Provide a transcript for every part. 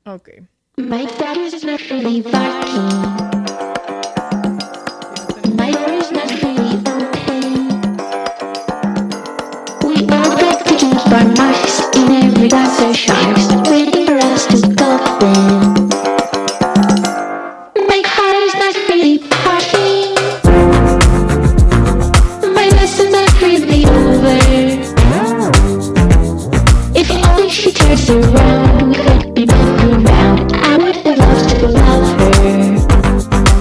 Okay. My dad is not really barking. My door is not really open. We all like to keep our marks in every glass or sharks, waiting for us to go in. My heart is not really barking. My lesson's not really over. If only she turns around, we could be both around. I would have loved to love her.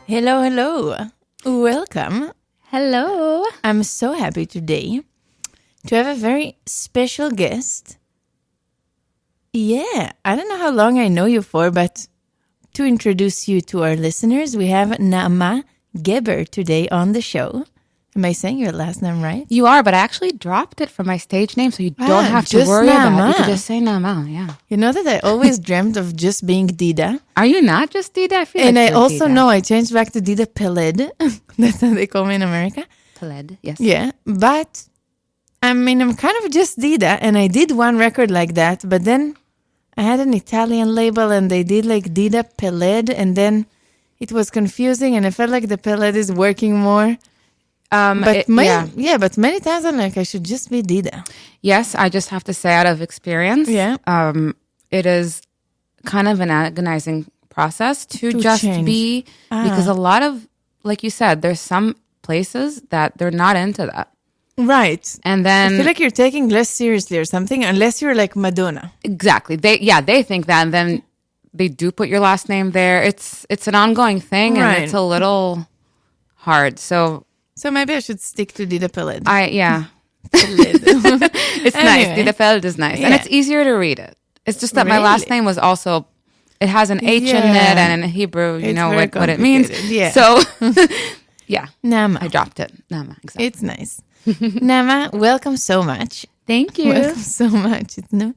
Hello, hello. Welcome. Hello. I'm so happy today to have a very special guest. Yeah, I don't know how long I know you for, but to introduce you to our listeners, we have Naama today on the show. Am I saying your last name right? You are, but I actually dropped it from my stage name, so you don't have to just worry about it. You Naama. can just say Naama, yeah. You know that I always dreamt of just being Dida. Are you not just Dida? I feel And like I you're also Dida. know I changed back to Dida Peled. That's how they call me in America. Peled, yes. Yeah, but I mean, I'm kind of just Dida, and I did one record like that, but then I had an Italian label, and they did like Dida Peled, and then it was confusing, and I felt like the Peled is working more. But but many times I'm like, I should just be Dida. Yes, I just have to say out of experience, it is kind of an agonizing process to just change. be, because a lot of, like you said, there's some places that they're not into that. Right. And I then feel like you're taking less seriously or something, unless you're like Madonna. exactly. They think that, and then they do put your last name there. It's an ongoing thing, Right. and it's a little hard. So So maybe I should stick to Dida Peled. it's nice. Anyway. Dida Feld is nice, and Yeah. it's easier to read it. It's just that my last Really? name was also, it has an H in it, Yeah. and in Hebrew, you It's know very what it means. complicated, yeah. So, yeah, Nama. I dropped it. Nama, exactly. It's nice. Nama, welcome so much. Thank you. Welcome so much. It's no.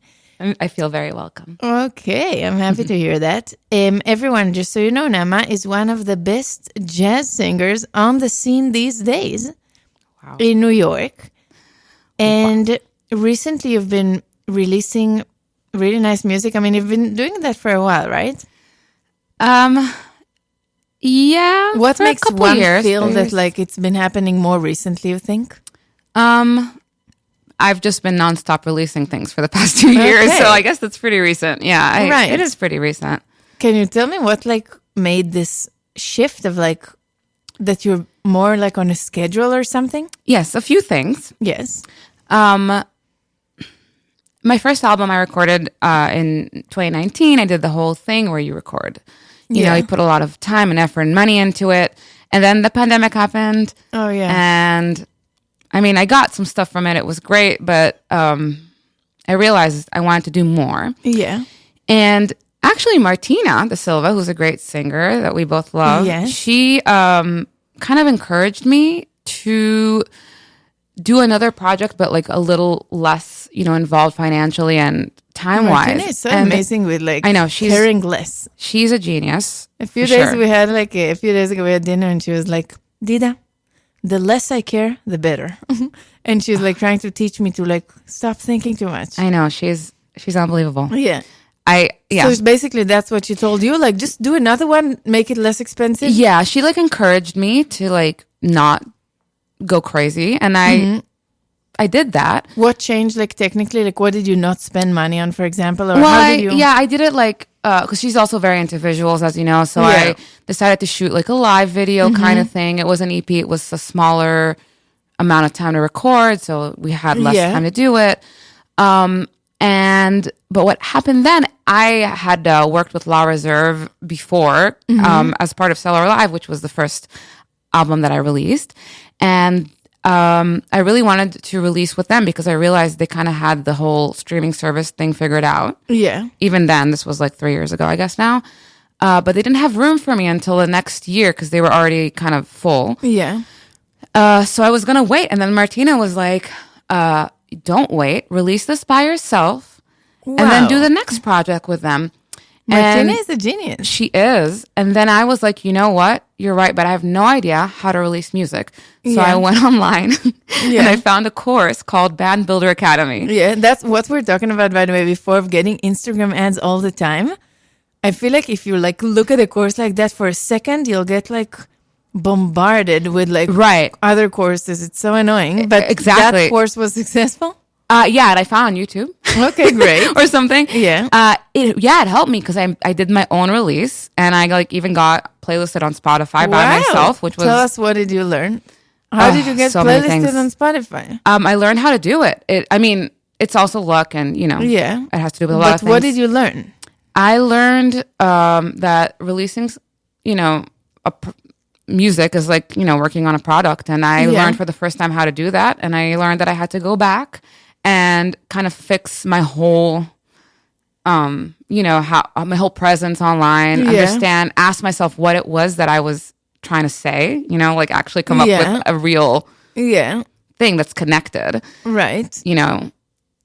I feel very welcome. Okay, I'm happy to hear that. Everyone, just so you know, Nama is one of the best jazz singers on the scene these days in New York. And recently you've been releasing really nice music. I mean, you've been doing that for a while, right? Yeah. What for a makes couple one years, feel that there's- like it's been happening more recently, you think? I've just been nonstop releasing things for the past 2 years, Okay. so I guess that's pretty recent. Yeah, Right. it is pretty recent. Can you tell me what like made this shift of like that you're more like on a schedule or something? Yes, a few things. Yes. My first album I recorded in 2019. I did the whole thing where you record. You know, you put a lot of time and effort and money into it. And then the pandemic happened. Oh, yeah. And I mean, I got some stuff from it. It was great, but I realized I wanted to do more. Yeah. And actually, Martina Da Silva, who's a great singer that we both love, Yes. she kind of encouraged me to do another project, but like a little less, involved financially and time-wise. Martina is so And amazing with like I know, she's- caring less. She's a genius. A few for days sure. we had like a few days ago we had dinner and she was like, Dida, the less I care, the better. And she's like trying to teach me to like stop thinking too much. I know, she's unbelievable. Yeah. Yeah. So it's basically that's what she told you, like just do another one, make it less expensive. Yeah, she like encouraged me to like not go crazy, and I did that. What changed like technically? Like what did you not spend money on, for example? Or Well, how did you I did it like because she's also very into visuals, as you know. So Yeah. I decided to shoot like a live video kind of thing. It was an EP. It was a smaller amount of time to record, so we had less Yeah. time to do it. But what happened then? I had worked with La Reserve before as part of Cellar Live, which was the first album that I released, and I really wanted to release with them because I realized they kind of had the whole streaming service thing figured out. Yeah. Even then, this was like 3 years ago, I guess now. But they didn't have room for me until the next year because they were already kind of full. Yeah. So I was going to wait. And then Martina was like, don't wait. Release this by yourself and then do the next project with them. Martina And is a genius. she is. And then I was like, you know what? You're right, but I have no idea how to release music. So Yeah. I went online and Yeah. I found a course called Band Builder Academy. Yeah, that's what we're talking about, by the way, before, of getting Instagram ads all the time. I feel like if you like look at a course like that for a second, you'll get like bombarded with like Right. other courses. It's so annoying. But Exactly. that course was successful. Yeah, and I found on YouTube. Okay, great. or something. Yeah. It helped me because I did my own release and I like even got playlisted on Spotify by Wow. myself, which was Tell us, what did you learn? How did you get so many playlisted things. on Spotify? I learned how to do it. I mean, it's also luck and Yeah. it has to do with a lot of But things. what did you learn? I learned that releasing, music is like, working on a product. And I Yeah. learned for the first time how to do that. And I learned that I had to go back and kind of fix my whole, my whole presence online, Yeah. understand, ask myself what it was that I was trying to say, like actually come up Yeah. with a real Yeah. thing that's connected, Right.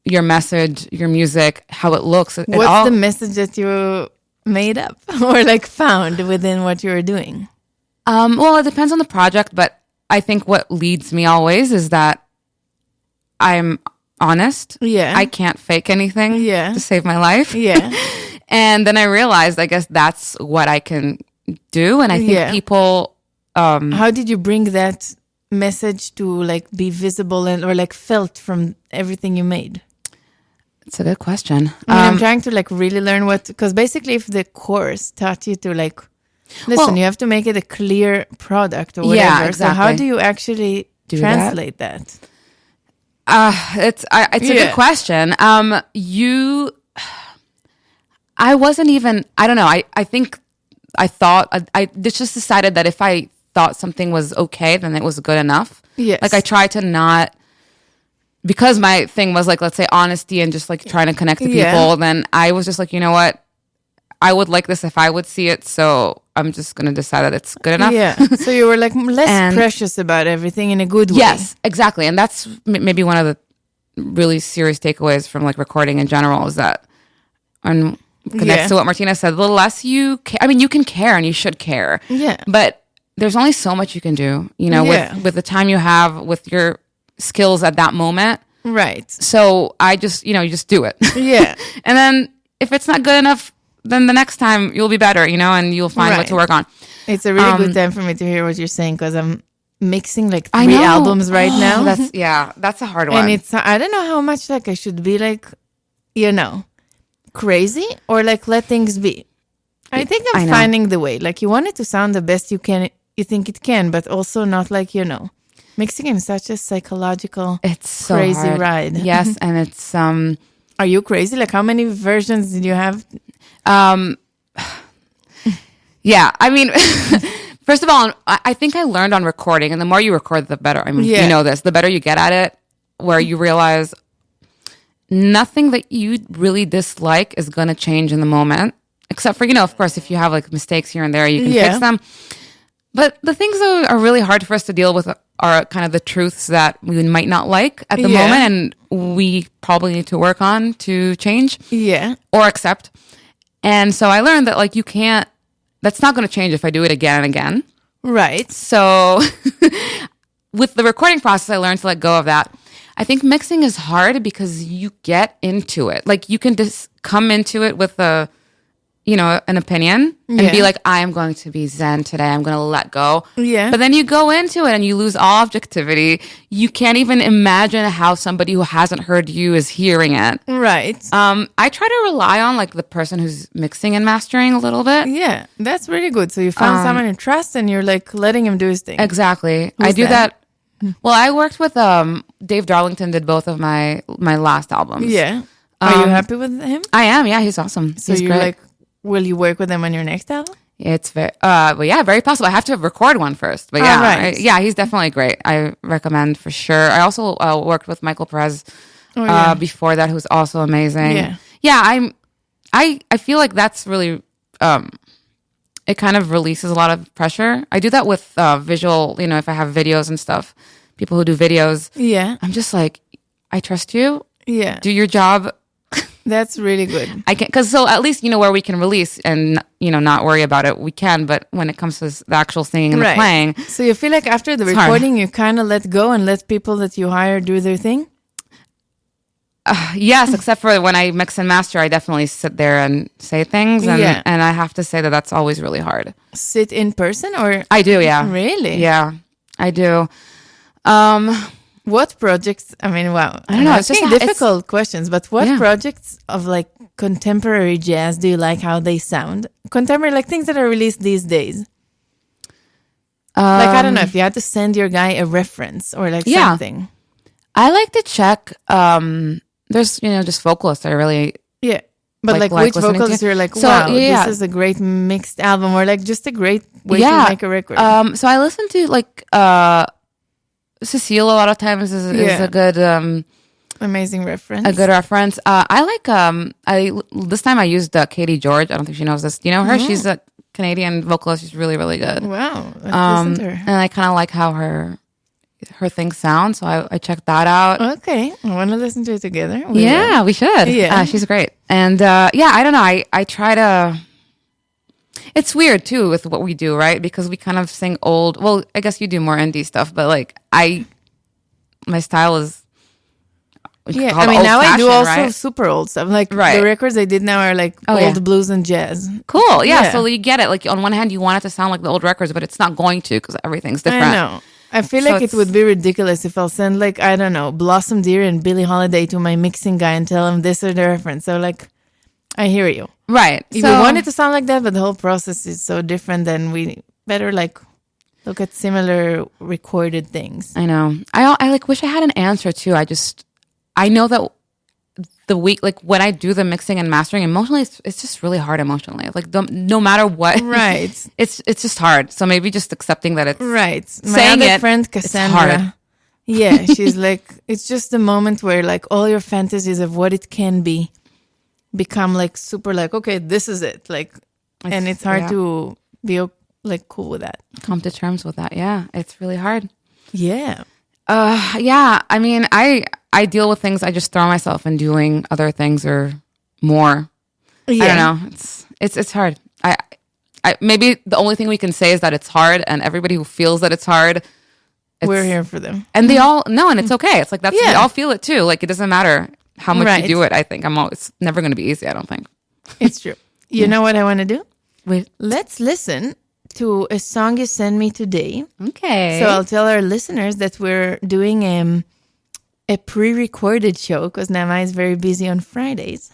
your message, your music, how it looks. What's the message that you made up or like found within what you were doing? Well, it depends on the project, but I think what leads me always is that I'm honest. Yeah. I can't fake anything Yeah. to save my life. Yeah. And then I realized, I guess that's what I can do. And I think Yeah. people, How did you bring that message to like be visible and or like felt from everything you made? it's a good question. I mean, I'm trying to like really learn because basically if the course taught you to like, listen, Well- you have to make it a clear product or whatever. Yeah, So how exactly. do you actually Do translate that? It's a Yeah. good question. I wasn't even, I don't know. I think I thought, I just decided that if I thought something was okay, then it was good enough. Yes. Like I tried to not, because my thing was like, let's say honesty and just like trying to connect to people, Yeah. then I was just like, you know what? I would like this if I would see it. So I'm just going to decide that it's good enough. Yeah. So you were like less And- precious about everything in a good way. Yes, exactly. And that's maybe one of the really serious takeaways from like recording in general is that, and connects Yeah. to what Martina said, the less you I mean, you can care and you should care. Yeah. But there's only so much you can do, Yeah. with the time you have, with your skills at that moment. Right. So I just, you just do it. Yeah. And then if it's not good enough, then the next time you'll be better, and you'll find what to Right. work on. It's a really good time for me to hear what you're saying because I'm mixing like I 3 know. albums right now. That's a hard one. And it's, I don't know how much like I should be like, crazy or like let things be. I think I I'm know. finding the way. Like you want it to sound the best you think it can, but also not like, mixing in such a psychological, it's so crazy hard. ride. Yes, and it's Are you crazy? Like how many versions did you have? yeah. I mean, first of all, I think I learned on recording, and the more you record, the better. I mean, Yeah. you know this. The better you get at it, where you realize nothing that you really dislike is going to change in the moment, except for of course, if you have like mistakes here and there, you can Yeah. fix them. But the things that are really hard for us to deal with are kind of the truths that we might not like at the Yeah. moment, and we probably need to work on to change Yeah. or accept. And so I learned that like you can't. That's not going to change if I do it again and again. Right. So with the recording process, I learned to let go of that. I think mixing is hard because you get into it. Like you can just come into it with an opinion and be Yeah. like, I am going to be zen today. I'm going to let go. Yeah. But then you go into it and you lose all objectivity. You can't even imagine how somebody who hasn't heard you is hearing it. Right. I try to rely on like the person who's mixing and mastering a little bit. Yeah. That's really good. So you found someone you trust and you're like letting him do his thing. Exactly. I Who's do that? that. Well, I worked with Dave Darlington. Did both of my last albums. Yeah. Are you happy with him? I am. Yeah, he's awesome. So he's you're great. like, will you work with him on your next album? It's very, but yeah, very possible. I have to record one first, but yeah, right. yeah, he's definitely great. I recommend for sure. I also worked with Michael Perez yeah. before that, who's also amazing. Yeah. Yeah. I feel like that's really, it kind of releases a lot of pressure. I do that with visual, if I have videos and stuff, people who do videos, Yeah. I'm just like, I trust you. Yeah. Do your job. That's really good. I can, because so at least where we can release and not worry about it, we can. But when it comes to the actual singing and the playing, so you feel like after the recording, you kind of let go and let people that you hire do their thing. Yes, except for when I mix and master, I definitely sit there and say things, and I have to say that's always really hard. Sit in person, or I do, yeah. Really? Yeah, I do. What projects? I mean, wow. I don't know. It's just difficult questions, but what projects of like contemporary jazz do you like how they sound? Contemporary, like things that are released these days. Like, I don't know, if you had to send your guy a reference or like something. I like to check. There's, just vocalists I really but like which vocals you're like, wow, this is a great mixed album, or like just a great way to make a record. So I listen to like Cecile a lot of times is a good amazing reference. A good reference. I like this time I used Katie George. I don't think she knows this. Do you know her? She's a Canadian vocalist. She's really, really good. Wow. Listen to her. And I kind of like how her things sound, so I checked that out. Okay, I want to listen to it together. We should. Yeah, she's great. And I don't know. I try to. It's weird too with what we do, right? Because we kind of sing old. Well, I guess you do more indie stuff, but like my style is. I mean, now I do also super old stuff. Like the records I did now are like old blues and jazz. Cool, yeah. So you get it. Like on one hand, you want it to sound like the old records, but it's not going to because everything's different. I know. I feel like it would be ridiculous if I'll send like, I don't know, Blossom Deer and Billie Holiday to my mixing guy and tell him this is the reference. So like, I hear you. Right. If we want it to sound like that, but the whole process is so different, then we better like look at similar recorded things. I know. I like wish I had an answer too. I know that the week, like when I do the mixing and mastering emotionally, it's just really hard emotionally. Like no matter what, right? it's just hard. So maybe just accepting that it's right. My other friend Cassandra, she's like, it's just the moment where like all your fantasies of what it can be become like super like, okay, this is it. Like, and it's hard to be like cool with that. Come to terms with that. Yeah, it's really hard. Yeah. I mean, I deal with things. I just throw myself in doing other things or more. Yeah. I don't know. It's hard. I maybe the only thing we can say is that it's hard, and everybody who feels that it's hard, we're here for them. And they all know, and it's okay. It's like we all feel it too. Like it doesn't matter how much you do it. I think it's never going to be easy. I don't think it's true. You know what I want to do? Wait, let's listen to a song you sent me today. Okay. So I'll tell our listeners that we're doing a pre-recorded show because Naama is very busy on Fridays.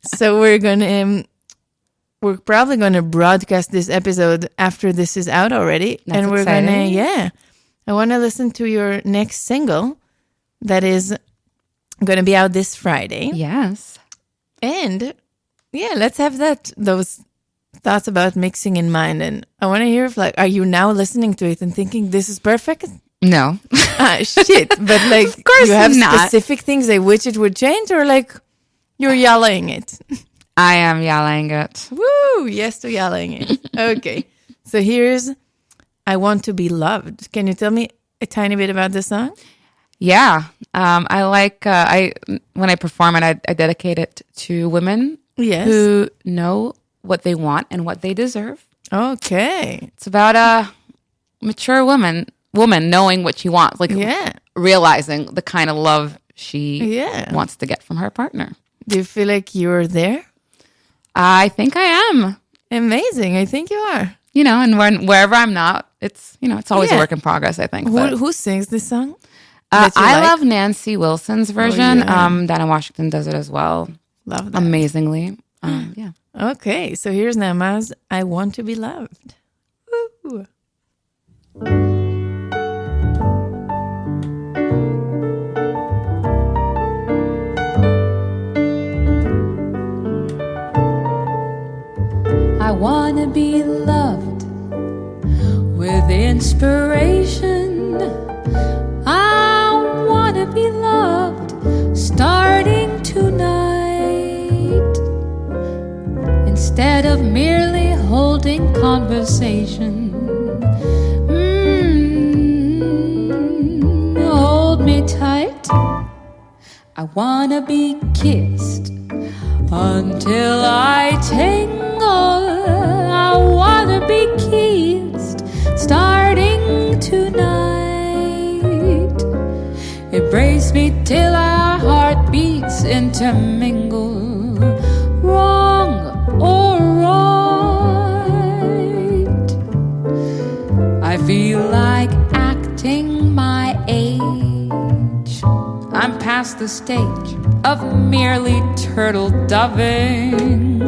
So we're probably gonna broadcast this episode after this is out already. That's and we're exciting. I want to listen to your next single that is going to be out this Friday. Yes. And let's have those thoughts about mixing in mind. And I want to hear if are you now listening to it and thinking this is perfect? No. Shit. But like, of course you have not. specific things they wish it would change, or like you're yelling it? I am yelling it. Woo! Yes to yelling it. Okay. So here's I Want to Be Loved. Can you tell me a tiny bit about this song? Yeah. I like, when I perform it, I dedicate it to women who know what they want and what they deserve. Okay. It's about a mature woman knowing what she wants, like realizing the kind of love she wants to get from her partner. Do you feel like you're there? I think I am. Amazing. I think you are. And wherever I'm not, it's always a work in progress, I think. Who sings this song? I love Nancy Wilson's version. Oh, yeah. Dana Washington does it as well. Love that. Amazingly. Okay, so here's Naama's I Want to Be Loved. Woo. I want to be loved with inspiration. I want to be loved starting tonight. Instead of merely holding conversation. Hold me tight. I want to be kissed. until I tingle. I wanna be kissed starting tonight. Embrace me till our heartbeats intermingle. Wrong or right, I feel like acting my age. I'm past the stage of merely turtle doving.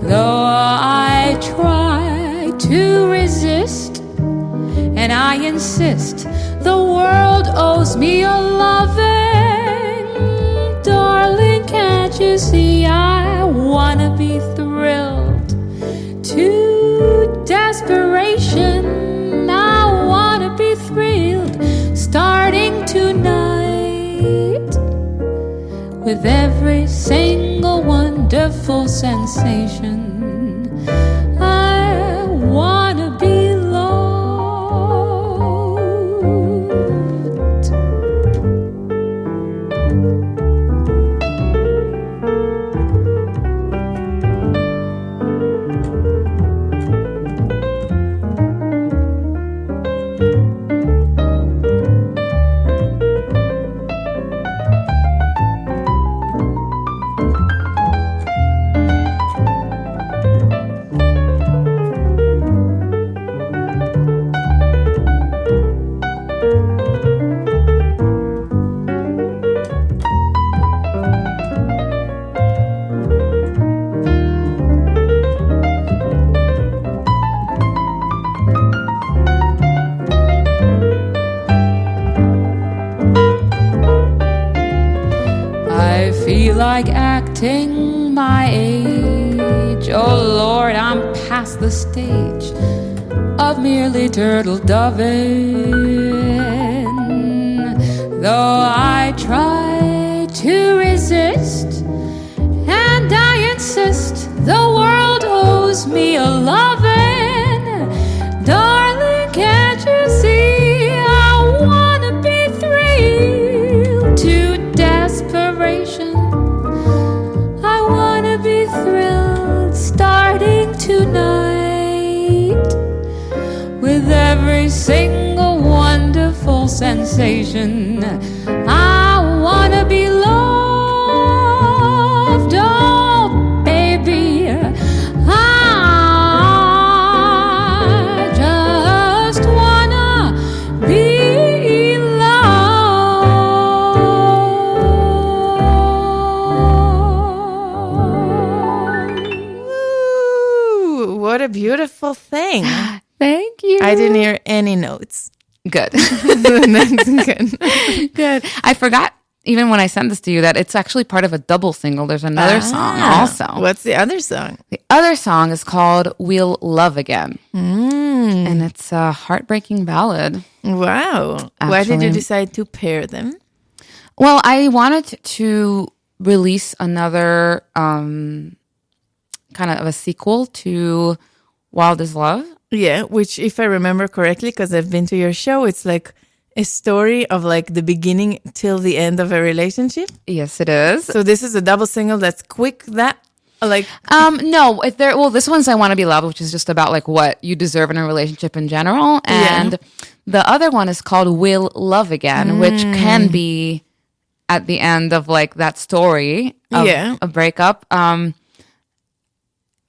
Though I try to resist, and I insist, the world owes me a loving. Darling, can't you see I wanna be thrilled to desperation? I wanna be thrilled starting tonight with every single wonderful sensation. I wanna be loved. I feel like acting my age. Oh Lord, I'm past the stage of merely turtle doving. Though I try to resist, and I insist, the world owes me a loving. Darling, can't you see I wanna be thrilled to desperation? I wanna be thrilled starting tonight with every single wonderful sensation. I wanna be loved, oh baby. I just wanna be loved. Ooh, what a beautiful thing. Thank you. I didn't hear any notes. Good. That's good. Good. I forgot, even when I sent this to you, that it's actually part of a double single. There's another song also. What's the other song? The other song is called We'll Love Again. And it's a heartbreaking ballad. Wow. Why did you Actually- decide to pair them? Well, I wanted to release another kind of a sequel to Wild is Love. Yeah, which if I remember correctly, because I've been to your show, it's like a story of like the beginning till the end of a relationship. Yes, it is. So this is a double single that's quick, that like No, this one's I Want to Be Loved, which is just about like what you deserve in a relationship in general. And the other one is called We'll Love Again, which can be at the end of like that story of a breakup. I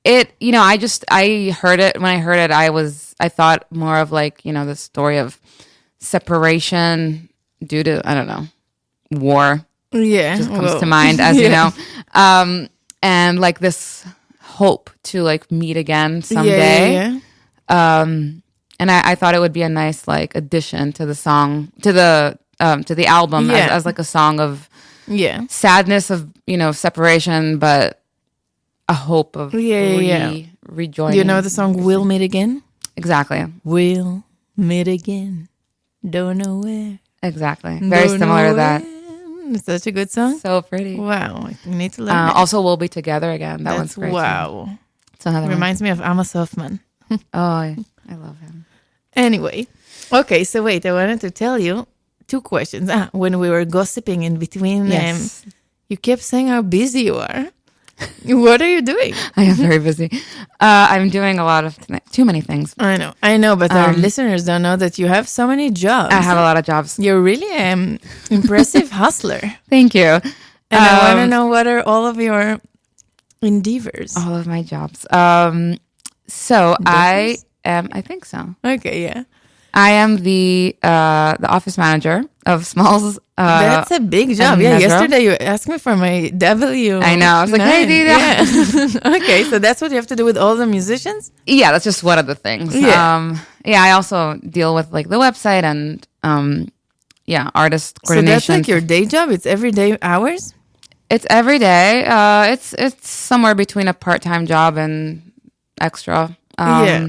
heard it. When I heard it, I thought more of like, the story of separation due to, I don't know, war. Yeah. Just comes to mind, as you know. And like this hope to like meet again someday. Yeah. And I thought it would be a nice like addition to the song, to the album as like a song of sadness of, separation, but a hope of rejoining. You know the song We'll Meet Again? Exactly. We'll meet again. Don't know where. Exactly. Very Don't similar know to that. when. It's such a good song. So pretty. Wow. I need to learn it. Also, We'll Be Together Again. That one's That's great. wow. It's another one. Reminds me of Amos Hoffman. Oh, I love him. Anyway. Okay, so wait, I wanted to tell you two questions. When we were gossiping in between, Yes. You kept saying how busy you are. What are you doing? I am very busy. I'm doing a lot of too many things. I know, but our listeners don't know that you have so many jobs. I have a lot of jobs. You're really an impressive hustler. Thank you. And I want to know, what are all of your endeavors? All of my jobs. So I think so. Okay, yeah. I am the office manager of Smalls. That's a big job. Yeah, yesterday you asked me for my W. I know. I was like, hey, Dida. Yeah. Okay, so that's what you have to do with all the musicians? Yeah, that's just one of the things. Yeah. I also deal with like the website and artist coordination. So that's like your day job? It's everyday hours? It's every day. It's somewhere between a part-time job and extra. Yeah.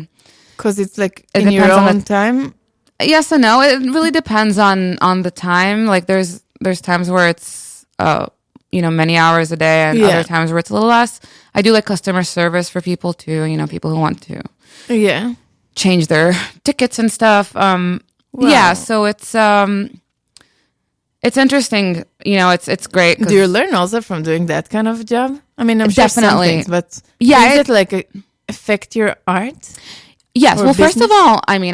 Because it's like it in your depends on own time? Yes and no. It really depends on the time. Like there's times where it's many hours a day, and other times where it's a little less. I do like customer service for people too. People who want to change their tickets and stuff. Wow. Yeah. So it's interesting. It's great. Do you learn also from doing that kind of job? I mean, I'm sure some Definitely. things, but Yeah, does it like affect your art? Yes. Or Well, first business? of all, I mean,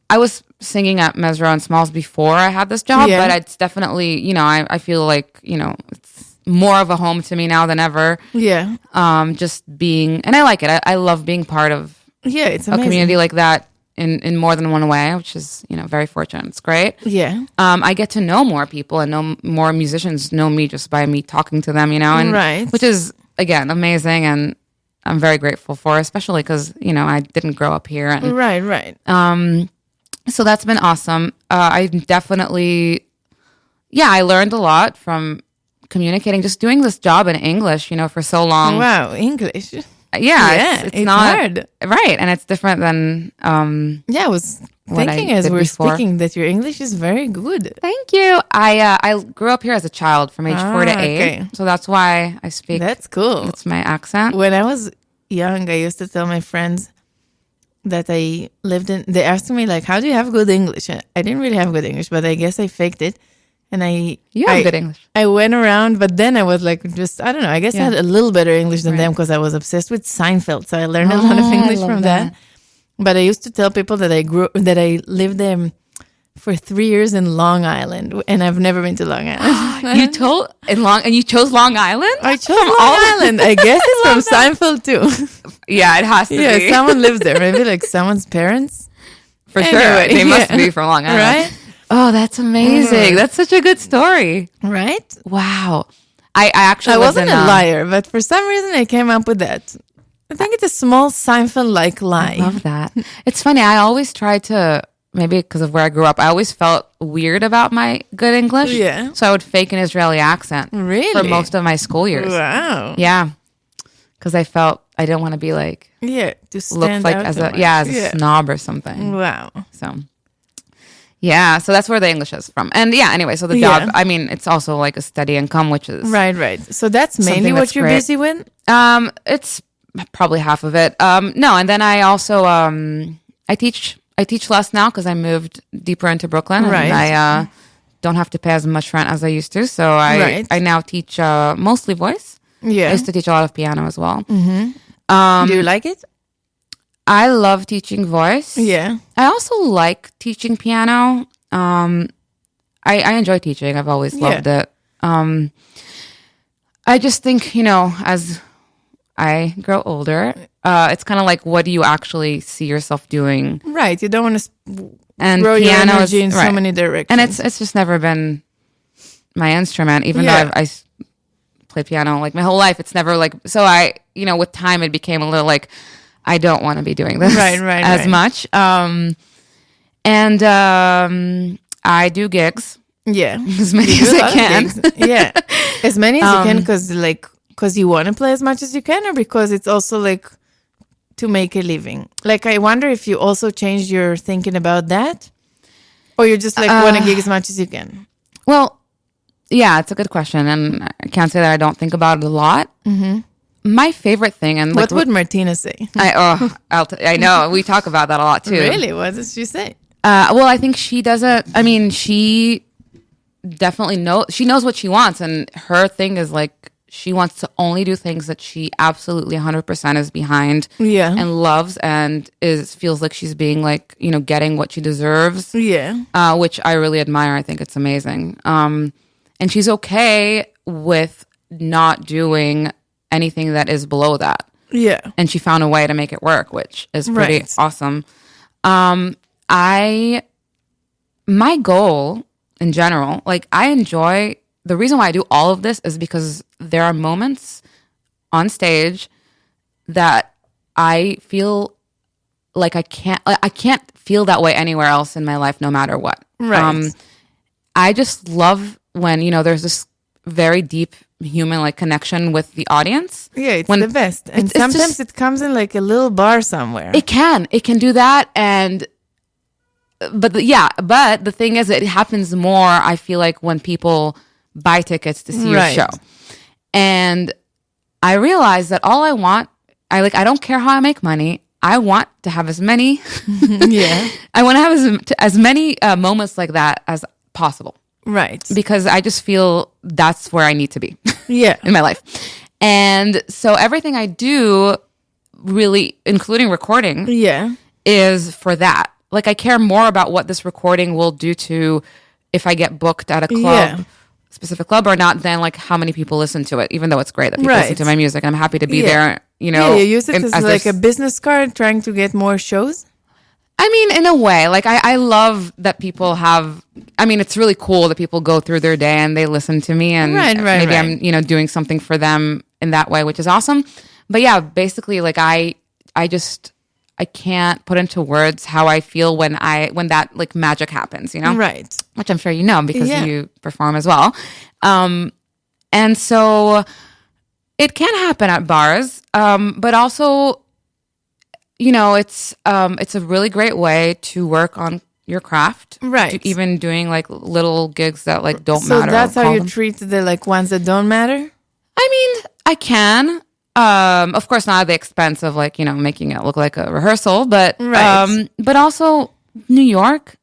I was singing at Mesro and Smalls before I had this job, Yeah. but it's definitely, I feel like, it's more of a home to me now than ever. Yeah. Just being, and I like it. I love being part of Yeah, it's a amazing. community like that in more than one way, which is, very fortunate. It's great. Yeah. I get to know more people and know more musicians know me just by me talking to them, and Right. which is, again, amazing. And I'm very grateful for, especially because, I didn't grow up here. And Right. so that's been awesome. I definitely, I learned a lot from communicating, just doing this job in English, for so long. Wow, English. Yeah, it's not hard. right, and it's different than. Yeah, I was what thinking I as did we're before. speaking that your English is very good. Thank you. I grew up here as a child from age 4 to 8, okay. so that's why I speak. That's cool. That's my accent. When I was young, I used to tell my friends that I lived in. They asked me like, "How do you have good English?" I didn't really have good English, but I guess I faked it. And You have good English. I went around, but then I was like, I don't know. I guess I Yeah. had a little better English than Right. them because I was obsessed with Seinfeld. So I learned a lot of I English love from that. But I used to tell people that I lived there for 3 years in Long Island, and I've never been to Long Island. You chose Long Island? I chose Long Island. I guess it's from Seinfeld too. Yeah, it has to Yeah, be. someone lives there. Maybe like someone's parents. For sure. Anyway, They must yeah. be from Long Island. Right? Oh, that's amazing. That's such a good story. Right? Wow. I actually I was wasn't in, a liar, but for some reason I came up with that. I think it's a small Seinfeld-like lie. I love that. It's funny. I always try to, maybe because of where I grew up, I always felt weird about my good English. Yeah. So I would fake an Israeli accent Really? for most of my school years. Wow. Yeah. Because I felt I didn't want to be like, Yeah, to stand look like out as too a, much. as a snob or something. Wow. So, yeah. So that's where the English is from. And yeah, anyway, so the Yeah. job, I mean, it's also like a steady income, which is Right. So that's mainly Something what that's you're great. busy with? It's probably half of it. No, and then I also I teach less now because I moved deeper into Brooklyn, Right. and I don't have to pay as much rent as I used to. So Right. I now teach mostly voice. Yeah. I used to teach a lot of piano as well. Do you like it? I love teaching voice. Yeah. I also like teaching piano. I enjoy teaching. I've always loved it. I just think, as I grow older, it's kind of like, what do you actually see yourself doing? Right. You don't want to And throw your piano energy in is, so right. many directions. And it's just never been my instrument, even Yeah. though I played piano like my whole life. It's never like, so with time it became a little like, I don't want to be doing this Right, as much. And I do gigs Yeah. as many You do as a I lot of can. gigs. Yeah. As many as you can because you want to play as much as you can, or because it's also like to make a living. Like, I wonder if you also changed your thinking about that, or you just like want to gig as much as you can. Well, yeah, it's a good question. And I can't say that I don't think about it a lot. Mm-hmm. My favorite thing, and What would Martina say? I know we talk about that a lot too. Really? What does she say? Well, I think she doesn't. I mean, she definitely she knows what she wants, and her thing is like she wants to only do things that she absolutely 100% is behind, and loves, and feels like she's being like, you know, getting what she deserves, which I really admire. I think it's amazing. And she's okay with not doing anything that is below that. Yeah. And she found a way to make it work, which is pretty awesome. My goal in general, like I enjoy, the reason why I do all of this is because there are moments on stage that I feel like I can't feel that way anywhere else in my life, no matter what. Right. I just love when, you know, there's this very deep human like connection with the audience. Yeah, it's the best. And sometimes it comes in like a little bar somewhere. It can do that. But the thing is, it happens more, I feel like, when people buy tickets to see your show. And I realize that all I want, I don't care how I make money. I want to have as many, I want to have as many moments like that as possible. Right. Because I just feel that's where I need to be in my life. And so everything I do, really, including recording, is for that. Like I care more about what this recording will do to if I get booked at a club, specific club or not, than like how many people listen to it, even though it's great that people listen to my music. I'm happy to be there, you know. Yeah, you use it as like a business card trying to get more shows? I mean, in a way, like I love that people have, I mean, it's really cool that people go through their day and they listen to me, and maybe I'm, you know, doing something for them in that way, which is awesome. But yeah, basically like I can't put into words how I feel when that like magic happens, you know? Right. Which I'm sure you know because you perform as well. And so it can happen at bars, but also, you know, it's a really great way to work on your craft. Right. Even doing like little gigs that like don't matter. So that's how you treat the like ones that don't matter? I mean, I can. Of course, not at the expense of like, you know, making it look like a rehearsal, but but also New York,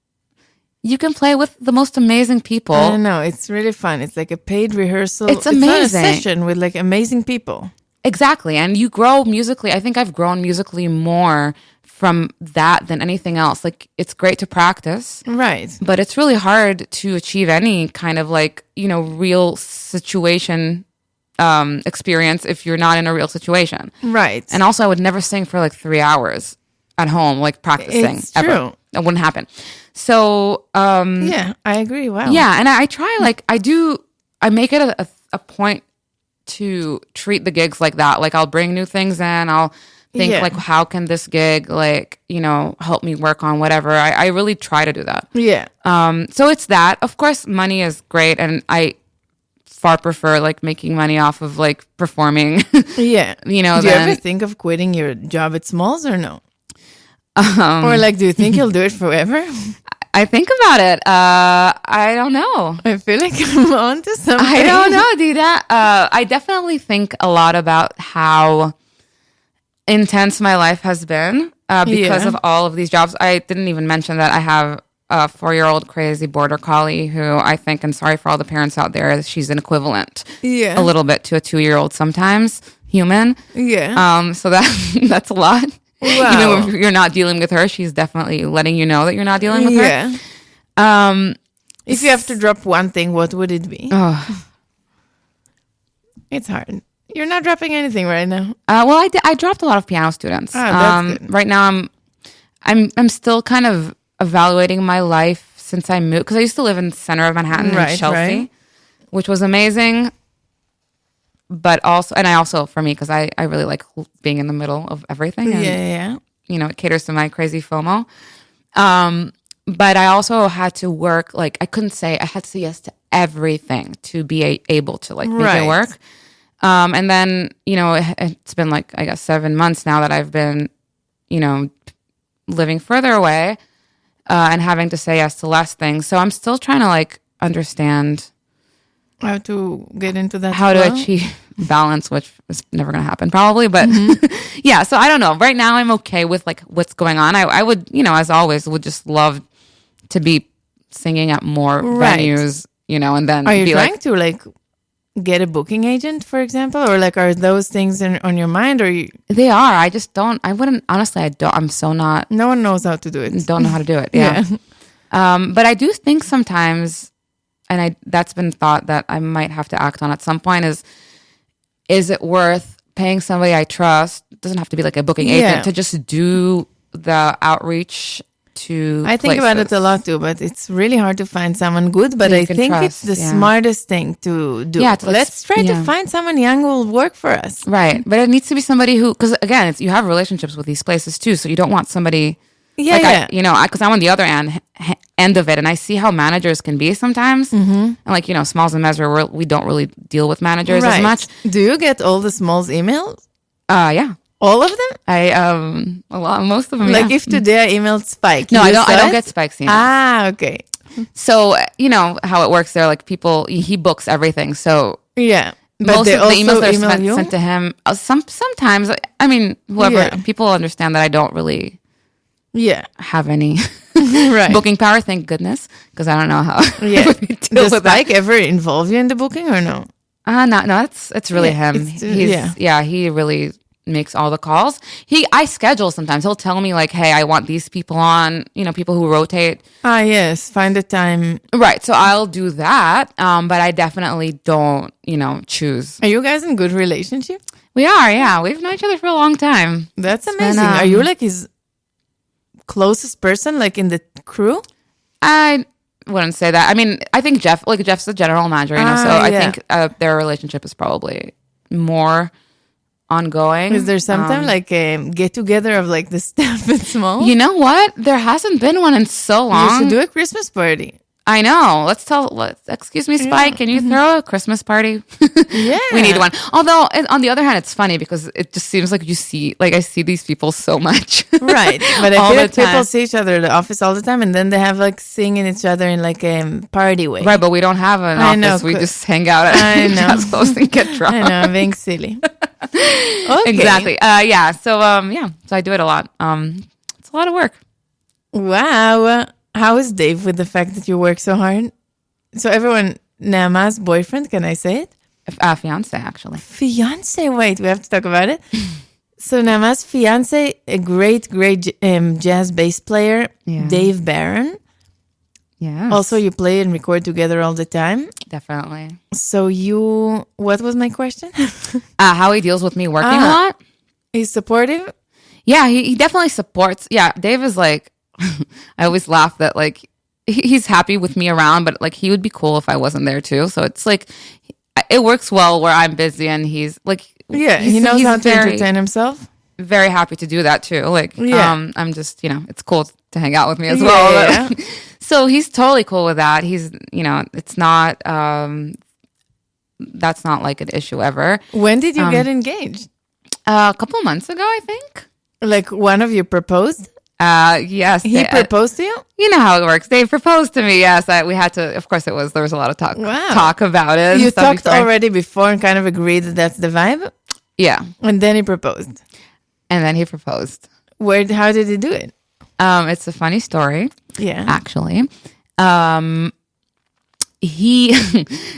you can play with the most amazing people. I know, it's really fun. It's like a paid rehearsal. It's amazing. It's not a session with like amazing people. Exactly, and you grow musically. I think I've grown musically more from that than anything else. Like it's great to practice, right? But it's really hard to achieve any kind of like, you know, real situation experience if you're not in a real situation. Right. And also I would never sing for like 3 hours at home, like practicing. It's ever. true. That wouldn't happen. So, yeah, I agree. Wow. Yeah. And I try, like I make it a point to treat the gigs like that. Like I'll bring new things in. I'll think like, how can this gig like, you know, help me work on whatever. I really try to do that. Yeah. So it's that. Of course, money is great. And I far prefer like making money off of like performing. Yeah. You know, do you ever think of quitting your job at Smalls or no? Or like, do you think you'll do it forever? I think about it. I don't know. I feel like I'm on to something. I don't know, Dida. I definitely think a lot about how intense my life has been because of all of these jobs. I didn't even mention that I have a 4-year-old crazy border collie who I think, and sorry for all the parents out there, she's an equivalent a little bit to a 2-year-old sometimes, human. Yeah. So that's a lot. Wow. You know, if you're not dealing with her, she's definitely letting you know that you're not dealing with her. If you have to drop one thing, what would it be? Oh. It's hard. You're not dropping anything right now. Well, I dropped a lot of piano students. That's good. Right now, I'm still kind of evaluating my life since I moved, because I used to live in the center of Manhattan in Chelsea, which was amazing. But also, and I also, for me, because I really like being in the middle of everything. And, you know, it caters to my crazy FOMO. But I also had to work, like, I had to say yes to everything to be able to, like, make it work. And then, you know, it's been, like, I guess 7 months now that I've been, you know, living further away and having to say yes to less things. So I'm still trying to, like, understand how to get into that, how to achieve balance, which is never going to happen probably, but yeah, so I don't know. Right now I'm okay with like what's going on. I would, you know, as always, would just love to be singing at more venues and then Are you be trying like, to like get a booking agent, for example, or like are those things on your mind, or they are. I just don't. I wouldn't honestly. I don't. I'm so not. no one knows how to do it? Don't know how to do it. Yeah. But I do think sometimes, and that's been thought that I might have to act on at some point. Is it worth paying somebody I trust? It doesn't have to be like a booking agent to just do the outreach to. I think about it a lot too, but it's really hard to find someone good. But I think it's the smartest thing to do. Yeah, let's try to find someone young who will work for us. Right, but it needs to be somebody who, because again, you have relationships with these places too, so you don't want somebody. Because I'm on the other end of it, and I see how managers can be sometimes. And like Smalls and Mesra, we don't really deal with managers as much. Do you get all the Smalls emails? Yeah. All of them? Most of them. Like if today I emailed Spike. No, I don't get Spike's email. Ah, okay. So you know how it works there. Like he books everything. So yeah, but most they of the emails that are email sent to him. Sometimes, I mean, whoever people understand that I don't really have any booking power. Thank goodness, because I don't know how. Yeah, does Spike ever involve you in the booking or no? No, it's really him. He really makes all the calls. I schedule sometimes. He'll tell me like, hey, I want these people on, people who rotate. Yes, find the time. Right. So I'll do that. But I definitely don't, choose. Are you guys in good relationship? We are, yeah. We've known each other for a long time. That's amazing. Are you like his closest person, like in the crew? I wouldn't say that. I mean, I think Jeff's the general manager, so I think their relationship is probably more ongoing. Is there something like a get together of like the staff at Small? You know what? There hasn't been one in so long. You should do a Christmas party. I know. Excuse me, Spike, can you throw a Christmas party? Yeah. We need one. Although, on the other hand, it's funny because it just seems like I see these people so much. Right. But I feel like people see each other at the office all the time and then they have like singing each other in like a party way. Right, but we don't have an office. We just hang out at jazz clubs and get drunk. I know, I'm being silly. Okay. Exactly. So I do it a lot. It's a lot of work. Wow. How is Dave with the fact that you work so hard? So everyone, Naama's boyfriend, can I say it? Fiance, actually. Fiance, wait, we have to talk about it. So Naama's fiance, a great jazz bass player, Dave Barron. Yeah. Also, you play and record together all the time. Definitely. So what was my question? How he deals with me working a lot. He's supportive? Yeah, he definitely supports. Yeah, Dave is like, I always laugh that like he's happy with me around, but like he would be cool if I wasn't there too. So it's like it works well where I'm busy and he's like, he knows how to entertain himself. Very happy to do that too. Like, I'm just, it's cool to hang out with me as Yeah, well. So he's totally cool with that. He's, it's not, that's not like an issue ever. When did you get engaged? A couple of months ago, I think. Like one of you proposed? Yes. He proposed to you? You know how it works. They proposed to me. Yes. We had to, of course there was a lot of talk about it. You talked already before and kind of agreed that that's the vibe? Yeah. And then he proposed. How did he do it? It's a funny story. Yeah. Actually.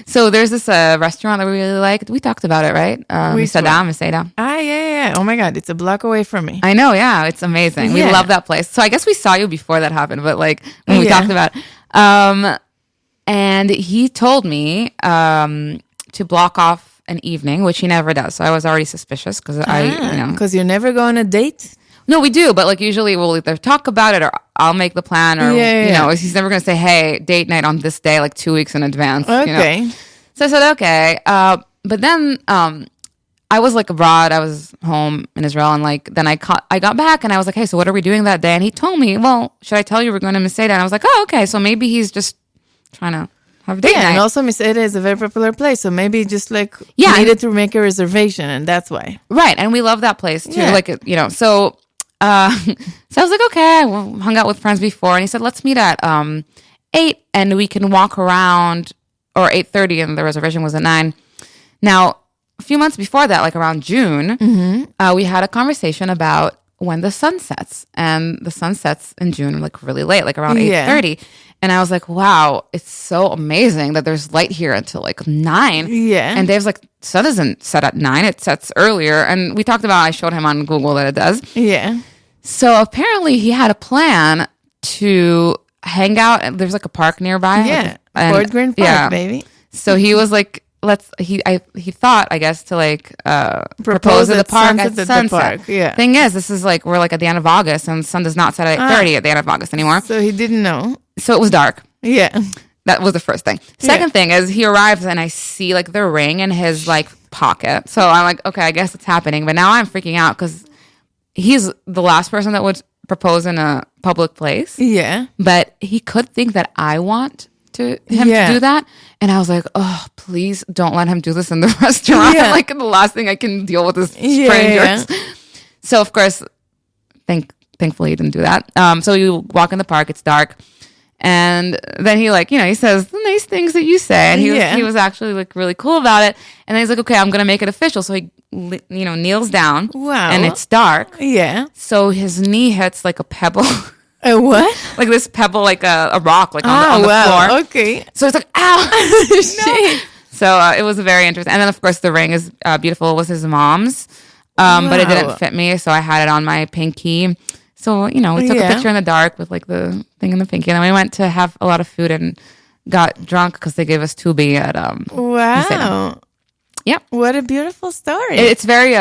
So there's this restaurant that we really liked. We talked about it, right? Meseda. Yeah. Oh my God, it's a block away from me. I know, yeah. It's amazing. We love that place. So I guess we saw you before that happened, but like when we talked about it. And he told me to block off an evening, which he never does. So I was already suspicious because Because you never go on a date? No, we do, but like usually we'll either talk about it or I'll make the plan or, he's never going to say, hey, date night on this day, like 2 weeks in advance. Okay. So I said, okay. But then I was like abroad. I was home in Israel and like then I got back and I was like, hey, so what are we doing that day? And he told me, well, should I tell you we're going to Meseda? And I was like, oh, okay. So maybe he's just trying to have a date night. And also Meseda is a very popular place. So maybe just like needed to make a reservation and that's why. Right. And we love that place too. Like, so... so I was like, okay, I hung out with friends before. And he said, let's meet at 8 and we can walk around, or 8:30 and the reservation was at 9. Now, a few months before that, like around June, we had a conversation about when the sun sets, and the sun sets in June like really late, like around Yeah. 8:30. And I was like, wow, it's so amazing that there's light here until like 9. Yeah. And Dave's like, sun doesn't set at 9, it sets earlier. And we talked about, I showed him on Google that it does. Yeah. So apparently he had a plan to hang out. There's like a park nearby. Yeah. And- Fort Grand Park, baby. So he was like, he thought, I guess, to like propose at the park at sunset. park. Yeah. Thing is, this is like, we're like at the end of August, and the sun does not set at 8:30 at the end of August anymore. So he didn't know. So it was dark. Yeah. That was the first thing. Second thing is he arrives and I see like the ring in his like pocket. So I'm like, okay, I guess it's happening. But now I'm freaking out because he's the last person that would propose in a public place. Yeah. But he could think that I want him to do that. And I was like, oh, please don't let him do this in the restaurant. Yeah. Like the last thing I can deal with is Yeah, strangers. So of course, thankfully he didn't do that. So you walk in the park, it's dark. And then he like, he says the nice things that you say. And he was actually like really cool about it. And then he's like, okay, I'm going to make it official. So he, kneels down. Wow. And it's dark. Yeah. So his knee hits like a pebble. A what? Like this pebble, like a rock, like on the floor. Okay. So it's like, ow. Shit. So it was very interesting. And then, of course, the ring is beautiful. It was his mom's. But it didn't fit me. So I had it on my pinky. So, we took a picture in the dark with like the thing in the pinky. And then we went to have a lot of food and got drunk because they gave us tubi at Wow. Yep. What a beautiful story. It's very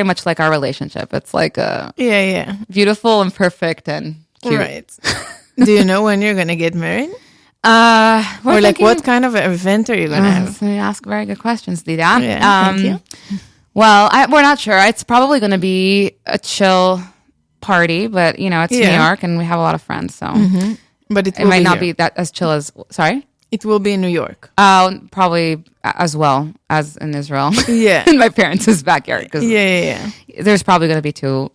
much like our relationship. It's like yeah. beautiful and perfect and cute. Right. Do you know when you're going to get married? Or like what kind of event are you going to have? So you ask very good questions, Dida. Yeah, thank you. Well, we're not sure. It's probably going to be a chill party, but it's New York and we have a lot of friends, so But it might not be that as chill as. Sorry, it will be in New York. probably as well as in Israel. Yeah. In my parents' backyard. Because Yeah. there's probably going to be two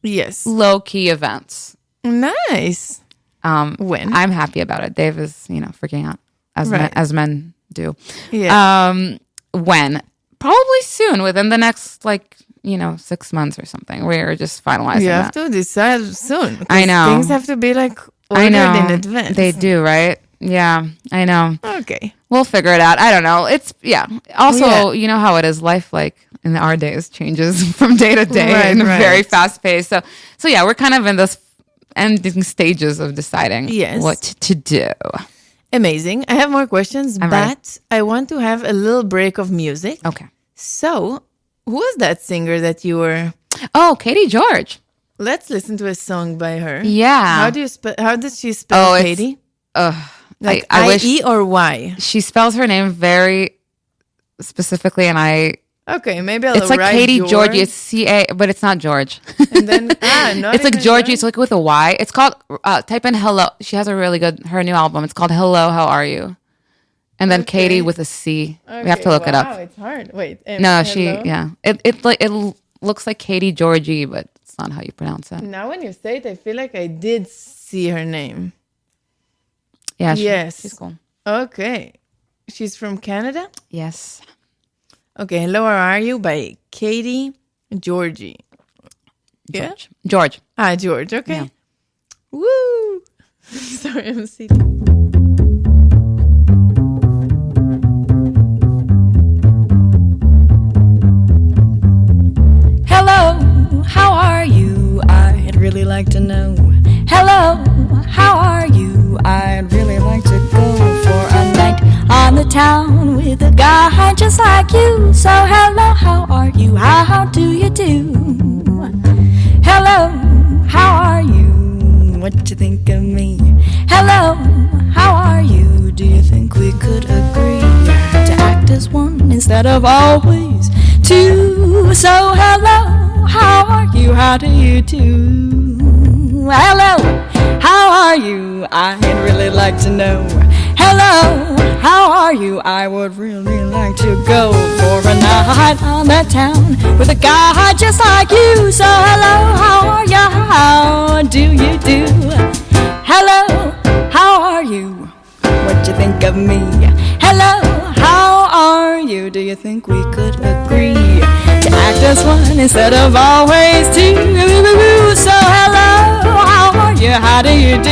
Yes. low key events. Nice. When? I'm happy about it. Dave is freaking out as men do. Yeah. When? Probably soon, within the next 6 months or something. We're just finalizing You have that. to decide soon. 'cause I know. Things have to be like I ordered know. in advance. They do, right? Yeah, I know. Okay. We'll figure it out. I don't know. It's Also, you know how it is. Life, like in our days, changes from day to day Right, in a right. very fast pace. So yeah, we're kind of in this ending stages of deciding what to do. Amazing. I have more questions, I'm ready. but I want to have a little break of music. Okay. So, who was that singer that you were? Oh, Katie George. Let's listen to a song by her. Yeah. How does she spell it's- Katie? Like I wish I-E or Y? she spells her name very specifically, and Okay, maybe I'll it's like write Katie yours. Georgie. It's C-A, but it's not George. And then not It's like even Georgie. yours? It's like with a Y. It's called. Type in hello. She has a really good. Her new album. It's called Hello. How are you? And then Katie with a C. We have to look it Wow, up. it's hard. Wait. No, hello? Yeah. It looks like Katie Georgie, but it's not how you pronounce it. Now when you say it, I feel like I did see her name. Yeah. Yes. She's cool. Okay. She's from Canada? Yes. Okay, Hello, How Are You by Katie Georgie. Yeah? George. George, okay. Yeah. Woo! Sorry, I'm sitting. Hello, how are you? I'd really like to know. Hello, how are you? I'd really like to go for a night on the town with a guy just like you. So hello, how are you? How do you do? Hello, how are you? What you think of me? Hello, how are you? Do you think we could agree to act as one instead of always two? So hello, how are you? How do you do? Hello, how are you? I'd really like to know. Hello, how are you? I would really like to go for a night on the town with a guy just like you. So hello, how are you? How do you do? Hello, how are you? What you think of me? Hello, how are you? Do you think we could agree to act as practice one instead of always two. So hello, how are you? How do you do?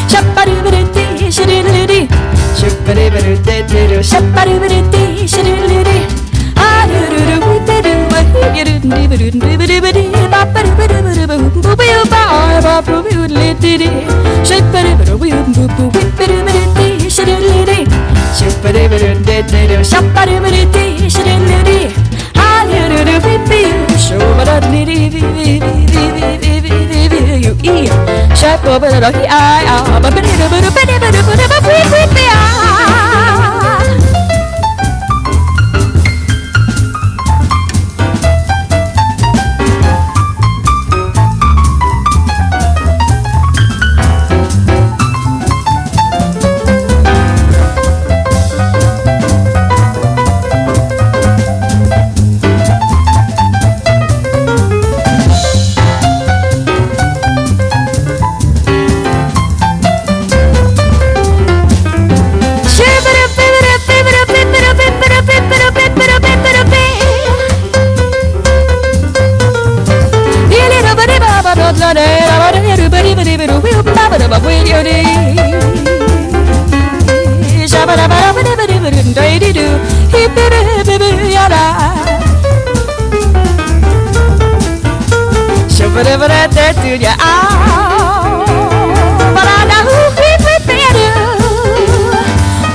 Shabba-doo-ba-doo-dee, shadoo-doo-dee. Shabba-doo-ba-doo-dee-doo-doo. Shabba-doo-ba-doo-dee, shadoo-doo-dee.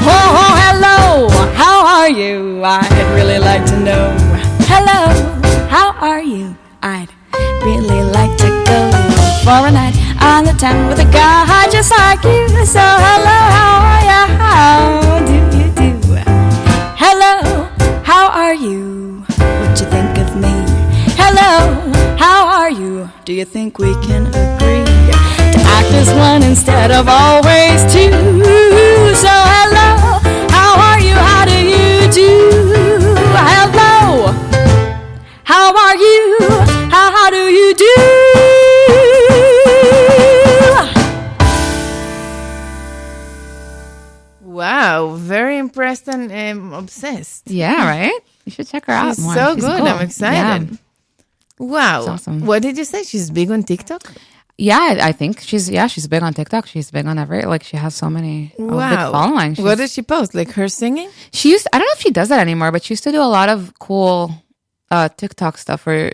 Oh, hello, how are you? I'd really like to know. Hello, how are you? I'd really like to go for a night on the town with a guy just like you. So hello, how are you? How do you do? Hello, how are you? What you think of me? Hello, how are you? Do you think we can agree to act as one instead of always two? So hello, how are you? How do you do? Hello, how are you? How do you do? Wow, very impressed and obsessed. Yeah, right? You should check her out She's more. so She's good. cool. I'm excited. Yeah. Wow. It's awesome. What did you say? She's big on TikTok? Yeah, I think she's big on TikTok. She's big on she has so many big following. What did she post? Like her singing? I don't know if she does that anymore, but she used to do a lot of cool TikTok stuff where,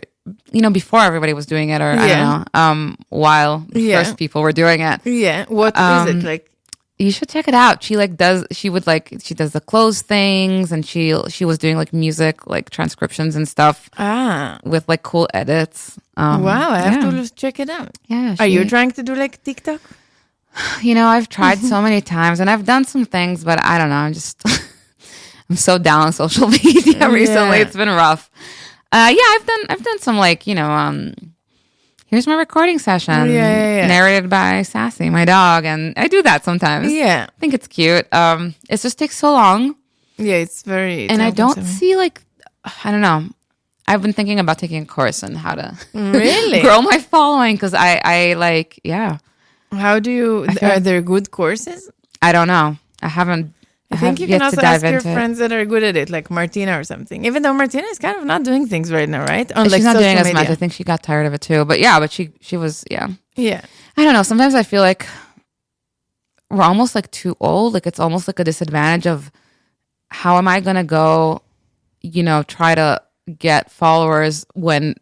before everybody was doing it, or I don't know, while the first people were doing it. Yeah. What is it like? You should check it out. She does the clothes things, and she was doing like music, like transcriptions and stuff with like cool edits. Wow, I have to check it out. Yeah. Are you trying to do like TikTok? I've tried so many times and I've done some things, but I don't know. I'm so down on social media recently. Yeah. It's been rough. I've done some here's my recording session. Yeah. Narrated by Sassy, my dog, and I do that sometimes. Yeah. I think it's cute. It just takes so long. Yeah, it's very... And I don't see I don't know. I've been thinking about taking a course on how to really grow my following, because I How do you... Are there good courses? I don't know. I haven't. I think you can also ask your friends that are good at it, like Martina or something. Even though Martina is kind of not doing things right now, right? On She's not doing as media. much. I think she got tired of it too. But she was, Yeah. I don't know. Sometimes I feel like we're almost like too old. Like it's almost like a disadvantage of how am I going to go, try to get followers when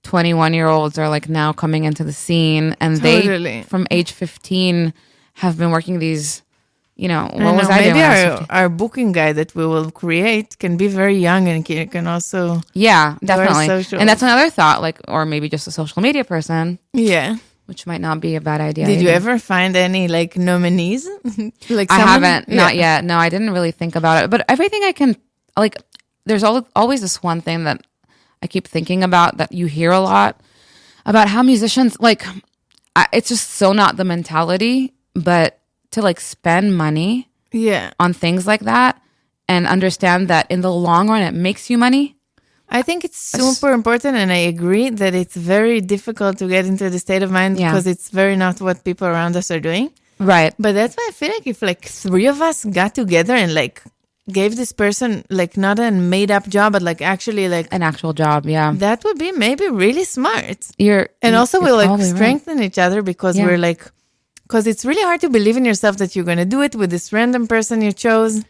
21-year-olds are like now coming into the scene, and they from age 15 have been working these... what was I doing? Maybe our booking guide that we will create can be very young and can also... Yeah, definitely. Social. And that's another thought, or maybe just a social media person. Yeah. Which might not be a bad idea. Did you ever find any nominees? I haven't, not yet. No, I didn't really think about it. But everything I can, there's always this one thing that I keep thinking about that you hear a lot about how musicians, it's just so not the mentality, but to spend money on things like that and understand that in the long run it makes you money. I think it's super important, and I agree that it's very difficult to get into the state of mind because it's very not what people around us are doing. Right. But that's why I feel like if three of us got together and gave this person like not a made up job, but like actually like An actual job, yeah. that would be maybe really smart. And also you're we'll like probably right. strengthen each other because Yeah. we're like, because it's really hard to believe in yourself that you're going to do it with this random person you chose.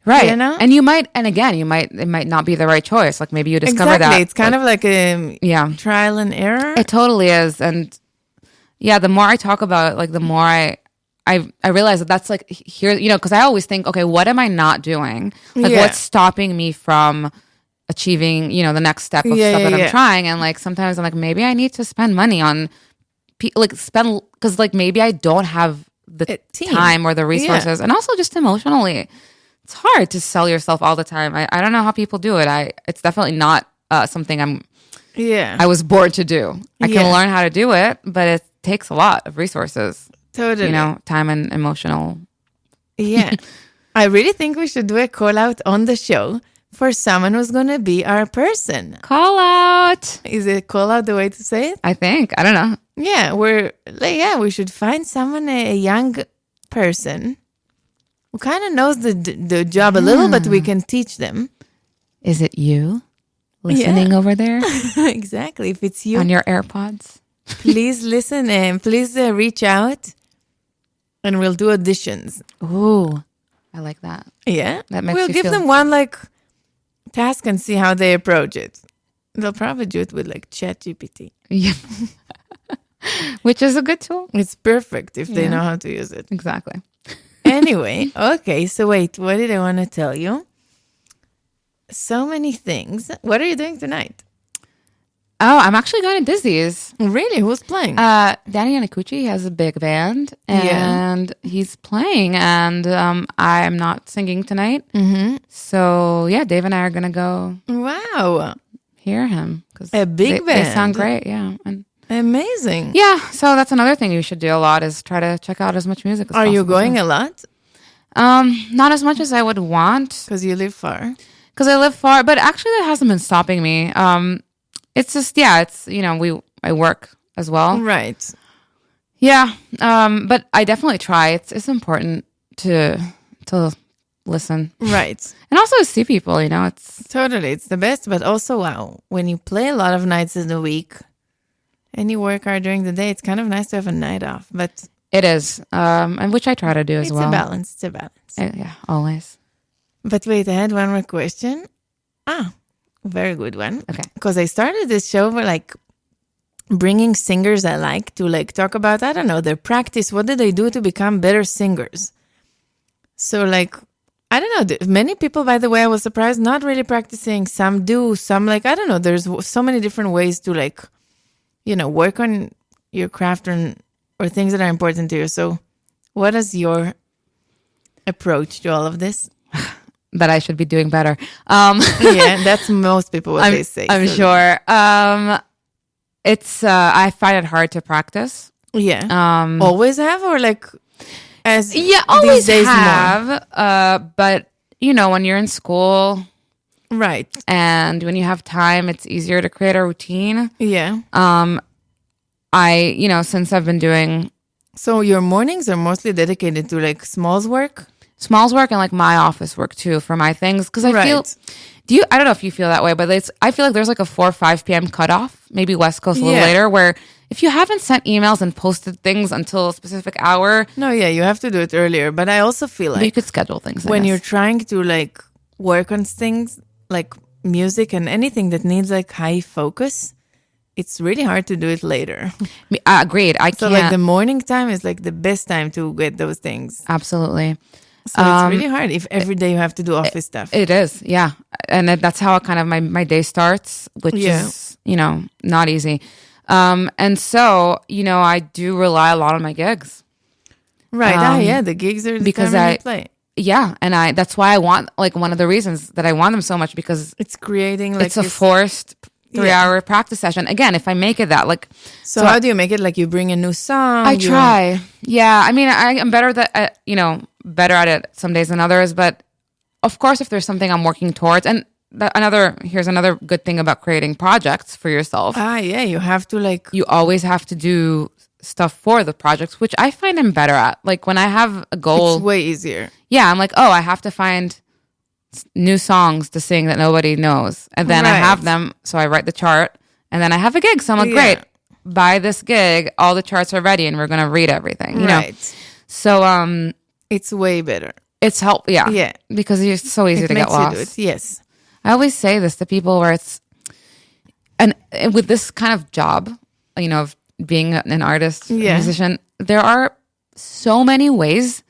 Right. You know? And it might not be the right choice. Like maybe you discover Exactly. that. It's kind of like a Yeah. trial and error. It totally is. And yeah, the more I talk about it, like the more I realize that that's like here, you know, because I always think, okay, what am I not doing? Like Yeah. what's stopping me from achieving, you know, the next step of stuff that I'm trying? And like sometimes I'm like, maybe I need to spend money on because like maybe I don't have the team. time or the resources. And also just emotionally, it's hard to sell yourself all the time. I don't know how people do it. It's definitely not something I was born to do. I can learn how to do it, but it takes a lot of resources. Totally. You know, time and emotional. Yeah. I really think we should do a call out on the show for someone who's going to be our person. Call out. Is it call out the way to say it? I think. I don't know. Yeah, we should find someone, a young person who kind of knows the job a little, but we can teach them. Is it you listening over there Exactly. If it's you, on your AirPods? please listen and please reach out and we'll do auditions. Ooh, I like that. Yeah. That makes we'll you give feel- them one like task and see how they approach it. They'll probably do it with like ChatGPT. Yeah. Which is a good tool. It's perfect if they Yeah. know how to use it. Exactly. Anyway, okay, so wait, what did I want to tell you? So many things. What are you doing tonight? Oh, I'm actually going to Dizzy's. Really? Who's playing? Danny Yanakuchi has a big band, and he's playing, and I'm not singing tonight. Mm-hmm. So, yeah, Dave and I are going to go Wow. hear him. 'Cause A big They band. sound great, yeah. And Amazing. yeah, so that's another thing you should do a lot is try to check out as much music as Are you possible. going a lot? Not as much as I would want. Because you live far. Because I live far, but actually that hasn't been stopping me. It's just, you know, I work as well. Right. Yeah, but I definitely try. It's important to listen Right. and also to see people. You know, it's Totally. It's the best. But also, wow, when you play a lot of nights in the week and you work hard during the day, it's kind of nice to have a night off. But it is, and which I try to do as it's well. a balance. It's a balance. Yeah, always. But wait, I had one more question. Very good one. Okay. Because I started this show for like bringing singers I like to like talk about, I don't know, their practice. What did they do to become better singers? So like, I don't know. Many people, by the way, I was surprised, not really practicing. Some do, some like, I don't know. There's so many different ways to like, you know, work on your craft or things that are important to you. So what is your approach to all of this? That I should be doing better. Yeah, that's most people what they say. I'm so- sure. It's I find it hard to practice. Yeah. Always have or like as Always these days more? have. But you know, when you're in school Right. and when you have time, it's easier to create a routine. Yeah. Since I've been doing So your mornings are mostly dedicated to like smalls work? smalls work and like my office work too for my things because I feel. Right. I don't know if you feel that way, but I feel like there's like a 4 or 5 p.m. cutoff, maybe West Coast a little Yeah. later, where if you haven't sent emails and posted things until a specific hour, No, yeah, you have to do it earlier. But I also feel you like could schedule things. I when guess. you're trying to like work on things like music and anything that needs like high focus, it's really hard to do it later. Agreed. I So can't. like the morning time is like the best time to get those things. Absolutely. So it's really hard if every day you have to do office stuff. It is, yeah. And that's how kind of my day starts, which Yeah. is, not easy. And so, I do rely a lot on my gigs. Right. Yeah, the gigs are the because time when you play. Yeah. And that's why I want, like, one of the reasons that I want them so much because It's creating like it's a this- forced 3-hour practice session. Again, if I make it that, like... So how do you make it? Like you bring a new song? I try. Yeah. I mean, I'm better better at it some days than others. But of course, if there's something I'm working towards, and here's another good thing about creating projects for yourself. Yeah, you have to like... You always have to do stuff for the projects, which I find I'm better at. Like when I have a goal, It's way easier. yeah, I'm like, oh, I have to find new songs to sing that nobody knows. And then I have them, so I write the chart, and then I have a gig. So I'm like, great, by this gig, all the charts are ready, and we're going to read everything, you know? So it's way better. it's yeah, because it's so easy to get lost. Yes. I always say this to people where it's, and with this kind of job, you know, of being an artist, a musician, there are so many ways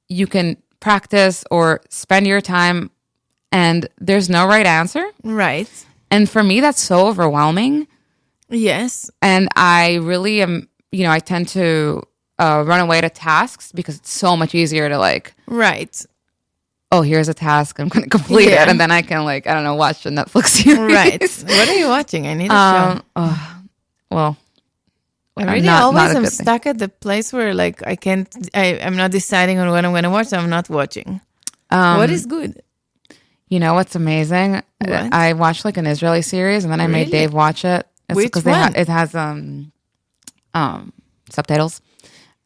you can practice or spend your time, and there's no right answer. Right. And for me, that's so overwhelming. Yes. And I really am, you know, I tend to run away to tasks because it's so much easier to like, right. oh, here's a task, I'm going to complete it. And then I can like, I don't know, watch a Netflix series. Right. What are you watching? I need a show. Well, I really always am stuck at the place where like I'm not deciding on what I'm going to watch, so I'm not watching. What is good? You know what's amazing? What? I watched like an Israeli series, and then I made Dave watch it. Which one? It has subtitles.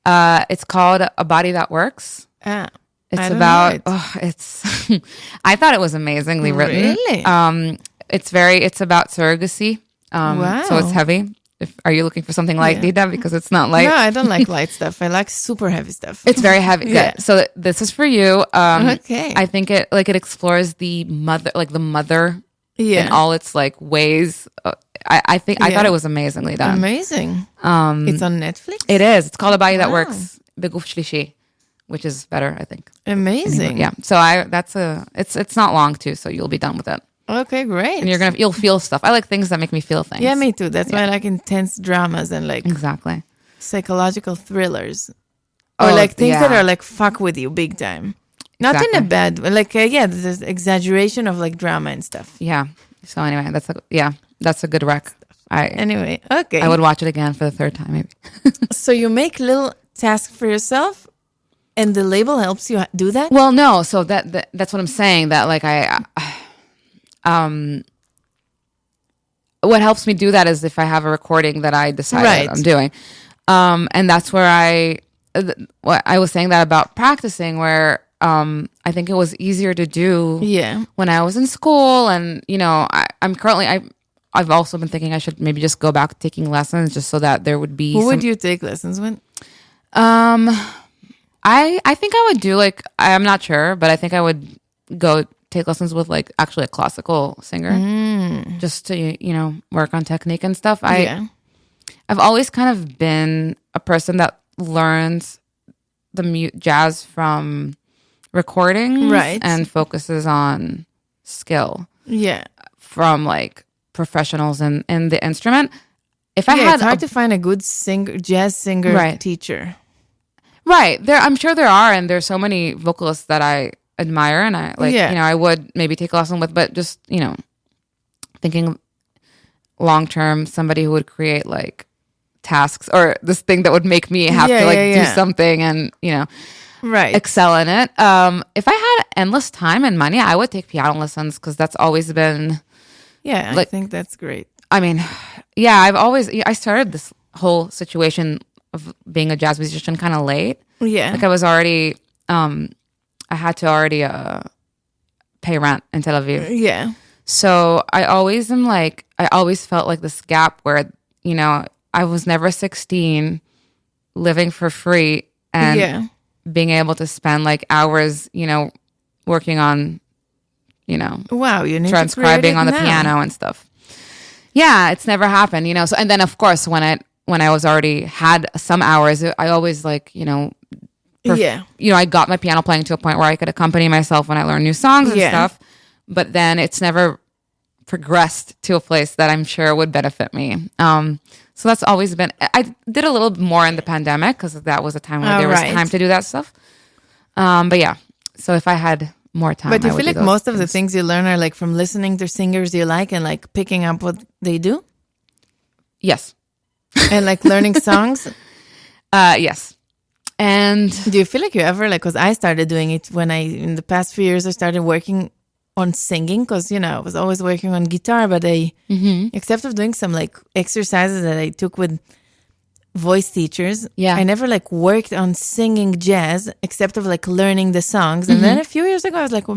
It's called A Body That Works. It's about it's I thought it was amazingly written. Really? It's about surrogacy. Wow. So it's heavy. Are you looking for something light, Dida? Because it's not light. No, I don't like light stuff. I like super heavy stuff. It's very heavy. Yeah. Good. So this is for you. Okay. I think it explores the mother in all its like ways. I thought it was amazingly done. Amazing. It's on Netflix? It is. It's called A Body That Works. Beguf Shlishi, which is better, I think. Amazing. Yeah. So it's not long too, so you'll be done with it. Okay, great. And you'll feel stuff. I like things that make me feel things. Yeah, me too. That's why I like intense dramas and like exactly psychological thrillers. Or like things that are like fuck with you big time. Not in a bad like there's exaggeration of like drama and stuff. Yeah. So anyway, that's a good rec. Anyway, okay. I would watch it again for the third time maybe. So you make little tasks for yourself and the label helps you do that? Well, no. So that's what I'm saying, that like what helps me do that is if I have a recording that I decided I'm doing. And that's where I was saying that about practicing, where I think it was easier to do when I was in school. And, you know, I've also been thinking I should maybe just go back to taking lessons just so that there would be Who would you take lessons with? I think I would do like, I'm not sure, but I think I would go take lessons with like actually a classical singer just to, you know, work on technique and stuff. I've always kind of been a person that learns the jazz from recordings and focuses on skill from like professionals in the instrument. If I had it's hard to find a good jazz singer teacher. Right. I'm sure there are, and there's so many vocalists that I admire, and I like, you know, I would maybe take a lesson with, but just, you know, thinking long term, somebody who would create like tasks or this thing that would make me have to like do something and, you know, excel in it. If I had endless time and money, I would take piano lessons, because that's always been like, I think that's great. I mean, I started this whole situation of being a jazz musician kind of late. Like I was already I had to already pay rent in Tel Aviv. So I always felt like this gap where, you know, I was never 16, living for free and being able to spend like hours, you know, working on, you know, you need transcribing on the piano and stuff. Yeah, it's never happened, you know. So, and then of course when I was already had some hours, I always like, you know, you know, I got my piano playing to a point where I could accompany myself when I learned new songs and stuff. But then it's never progressed to a place that I'm sure would benefit me. So that's always been. I did a little more in the pandemic because that was a time where there was time to do that stuff. But yeah, so if I had more time, but do you feel like most of the things you learn are like from listening to singers you like and like picking up what they do? Yes. And like learning songs? Yes. And do you feel like you ever like, because I started doing it when in the past few years I started working on singing, because, you know, I was always working on guitar, but except of doing some like exercises that I took with voice teachers. Yeah. I never like worked on singing jazz except of like learning the songs. And then a few years ago, I was like, well,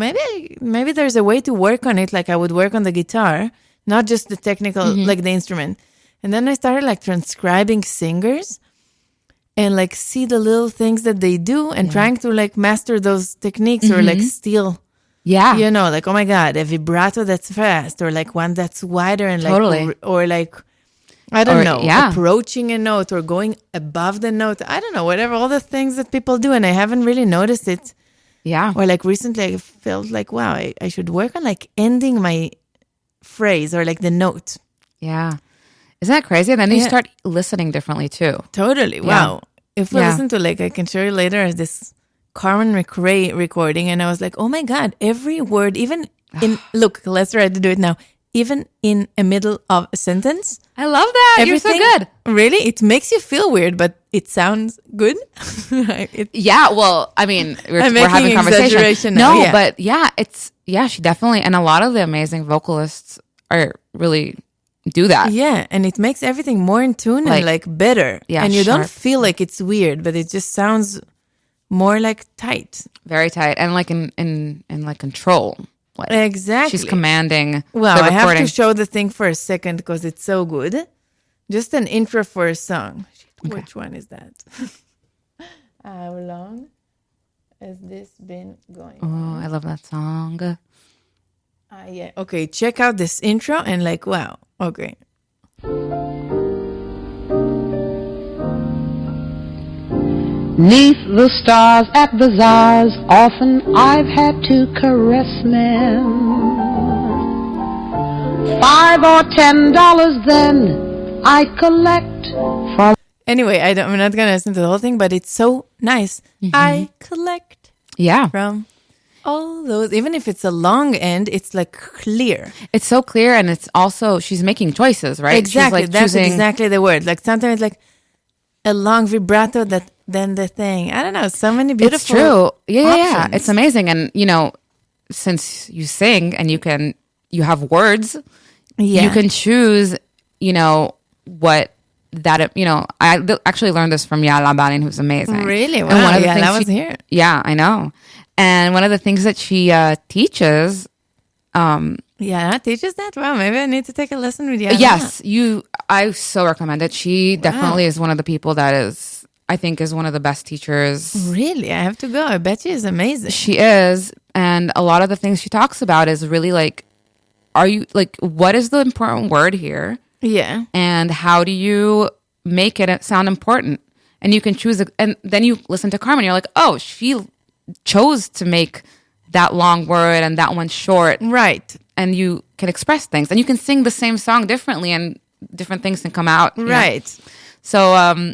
maybe there's a way to work on it. Like I would work on the guitar, not just the technical, like the instrument. And then I started like transcribing singers and like see the little things that they do and trying to like master those techniques or like steal. Yeah. You know, like, oh my God, a vibrato that's fast or like one that's wider and like, Totally. or like, I don't know, yeah. approaching a note or going above the note. I don't know, whatever, all the things that people do. And I haven't really noticed it. Yeah. Or like recently I felt like, wow, I should work on like ending my phrase or like the note. Yeah. Isn't that crazy? And then you Yeah. start listening differently too. Totally. Wow. If we Yeah. listen to like, I can show you later this Carmen McRae recording. And I was like, oh my God, every word, even in, look, let's try to do it now. Even in the middle of a sentence. I love that. You're so good. Really? It makes you feel weird, but it sounds good. Yeah. Well, I mean, we're I'm having making conversation. exaggeration now, No, yeah. but yeah, she definitely, and a lot of the amazing vocalists are really do that. Yeah, and it makes everything more in tune Like, and like better. yeah, and you don't sharp. feel like it's weird, but it just sounds more like tight. Very tight and like in like control. Like Exactly. she's commanding Wow, the I have recording. to show the thing for a second because it's so good. Just an intro for a song. Shit, which one is that? How long has this been going? Oh, I love that song. Yeah. Okay, check out this intro and like, wow. Okay. Neath the stars at bazaars, often I've had to caress them. $5 or $10 then I collect from. Anyway, I'm not gonna listen to the whole thing, but it's so nice. I collect Yeah. from all those, even if it's a long end, it's like clear. It's so clear, and it's also she's making choices, right? Exactly, She's like that's choosing, exactly the word. Like sometimes like a long vibrato that then the thing. I don't know. So many beautiful. It's true. Yeah. options. It's amazing, and you know, since you sing and you have words, Yeah. you can choose. You know what that you know. Actually learned this from Yala Balin, who's amazing. Really? And Wow. one of the Yeah, things that was she- here. Yeah, I know. And one of the things that she teaches. Yeah, teaches that. Wow, maybe I need to take a lesson with you. Yes, I so recommend it. She definitely is one of the people that I think is one of the best teachers. Really, I have to go. I bet she is amazing. She is, and a lot of the things she talks about is really like, what is the important word here, Yeah. and how do you make it sound important? And you can choose, and then you listen to Carmen, you're like, oh, she chose to make that long word and that one short, Right. and you can express things, and you can sing the same song differently, and different things can come out. you know? Right. So,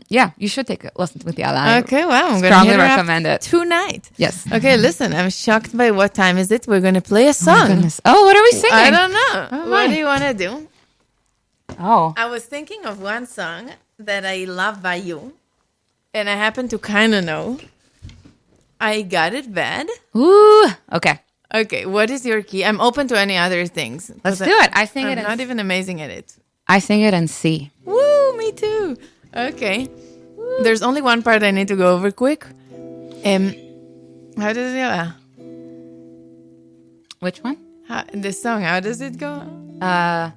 yeah, you should take a listen with Yala. Okay, wow. I'm going to Strongly recommend it. tonight. Yes. Okay, listen, I'm shocked by what time is it. We're going to play a Oh, song. my goodness. Oh, what are we singing? I don't know. Oh, what my. do you want to do? Oh. I was thinking of one song that I love by you, and I happen to kind of know. I Got It Bad. Ooh. Okay. Okay, what is your key? I'm open to any other things. Let's 'Cause do it. I sing I'm it. not even amazing at it. I sing it in C. Woo, me too. Okay. There's only one part I need to go over quick. How does it go? Which one? This song, how does it go? Uh.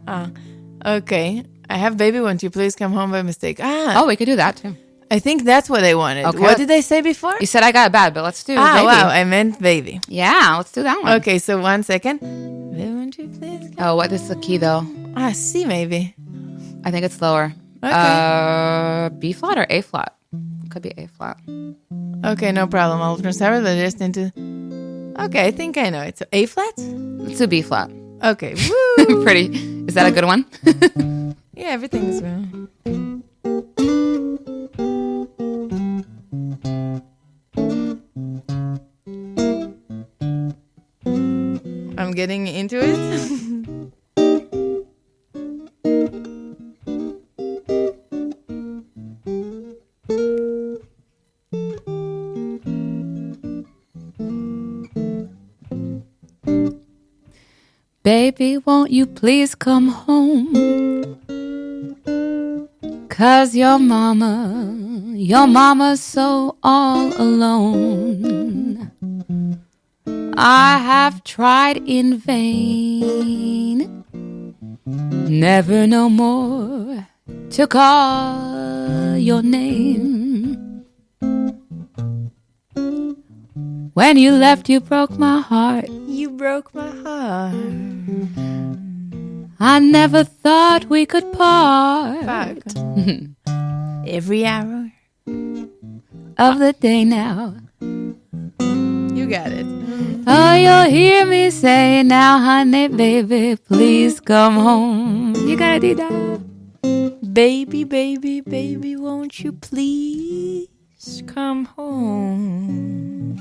Okay. I have Baby Won't You Please Come Home by Mistake. Oh, we could do that too. I think that's what I wanted. Okay. What did I say before? You said I got it bad, but let's do Baby. Wow, I meant Baby. Yeah, let's do that one. Okay, so 1 second. Baby, won't you please come? Oh, what is the key though? C maybe. I think it's lower. Okay. B flat or A flat? Could be A flat. Okay, no problem. I'll transfer the just into... Okay, I think I know it. So A flat? Let's do B flat. Okay, woo! Pretty. Is that a good one? Yeah, everything's good. I'm getting into it. Baby, won't you please come home? 'Cause your mama's so all alone. I have tried in vain, never no more to call your name. When you left, you broke my heart. You broke my heart. I never thought we could part. Fuck. Every hour. Of the day now. You got it. Oh, you'll hear me say now, honey, baby, please come home. You gotta do that. Baby, baby, baby, won't you please come home?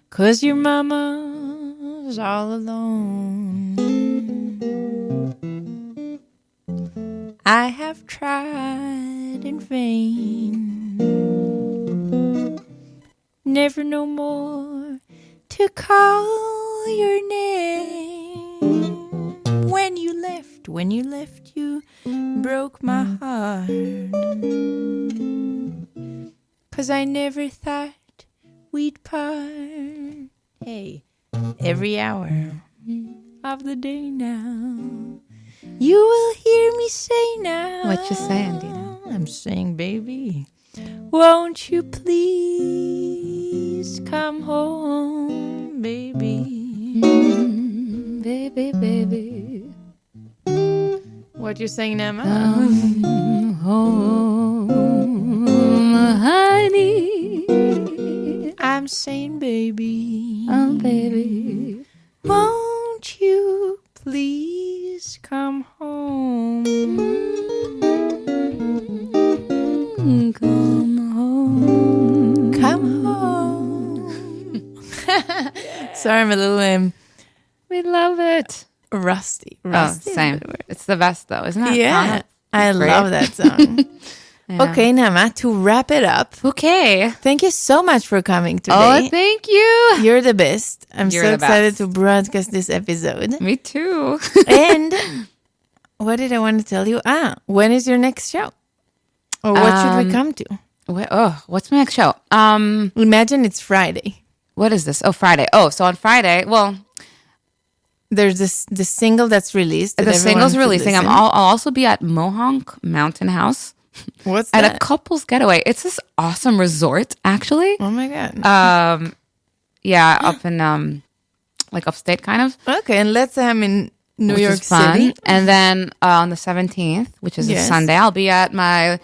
'Cause your mama's all alone. I have tried in vain, never no more to call your name. When you left, you broke my heart. 'Cause I never thought we'd part. Hey, every hour of the day now. You will hear me say now. What you saying, Dida? I'm saying, baby, won't you please come home, baby? Baby, baby. What you saying, Naama? Home, honey. I'm saying, baby. Oh, baby. Won't you please come home? Come home. Come home. Sorry, I'm a little We love it. rusty. Oh, same. It's the best, though, isn't it? Yeah, I Great. love that song. Yeah. Okay, Naama, to wrap it up, Okay. thank you so much for coming today. Oh, thank you. You're the best. I'm You're so the excited best. to broadcast this episode. Me too. And what did I want to tell you? When is your next show? Or what should we come to? What's my next show? Imagine it's Friday. What is this? Oh, Friday. Oh, so on Friday, well, There's the single that's released. that the everyone single's should releasing. listen. I'll also be at Mohonk Mountain House What's at that? a couple's getaway. It's this awesome resort, actually. Oh my God. Yeah, up in like upstate, kind of. Okay, and let's say I'm in New which York is fun. City. And then on the 17th, which is a Yes. Sunday, I'll be at my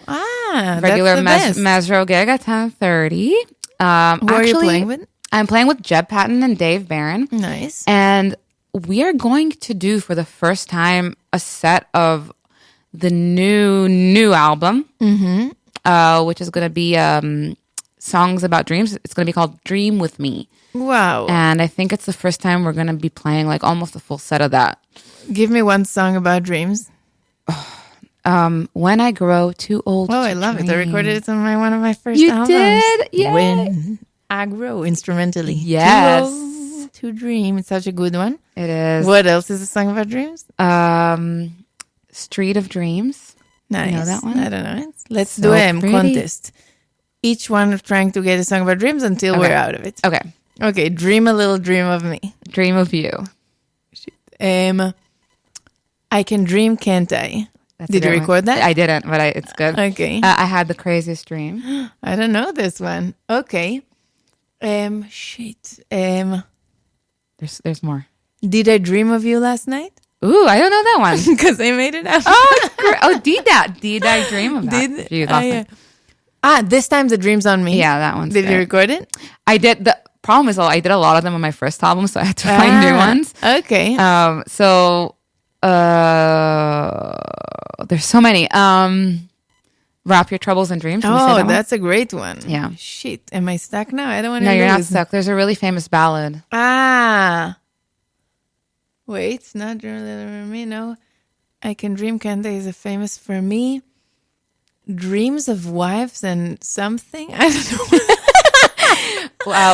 regular that's the best. Mesro gig at 10:30. Who are you Actually, playing with? I'm playing with Jeb Patton and Dave Barron. Nice. And we are going to do for the first time a set of the new album, which is going to be songs about dreams. It's going to be called Dream With Me. Wow. And I think it's the first time we're going to be playing like almost a full set of that. Give me one song about dreams. When I grow too old. Oh, to I love it. I dream. recorded it on one of my first You albums. did? Yay. When I grow instrumentally. Yes. Too old to dream. It's such a good one. It is. What else is a song about dreams? Street of Dreams. Nice. know that one? I don't know. Let's So do a pretty. contest. Each one trying to get a song about dreams until Okay. we're out of it. Okay. Okay, dream a little dream of me. Dream of You. I can dream, can't I? That's a Did you good one. record that? I didn't, but it's good. Okay. I had the craziest dream. I don't know this one. Okay. There's more. Did I dream of you last night? Ooh, I don't know that one. Because I made it up. Oh, it's great. Oh, Did I dream of that? Did You last yeah. night. This time the dream's on me. Yeah, that one's Did you great. record it? I did. The problem is, I did a lot of them on my first album, so I had to find new ones. Okay. There's so many. Wrap Your Troubles in Dreams. Did you say that one? That's a great one. Yeah. Shit. Am I stuck now? I don't want to No, you're not lose. stuck. There's a really famous ballad. Wait, not really for me. No. I Can Dream, Can't I is a famous for me. Dreams of Wives and Something. I don't know.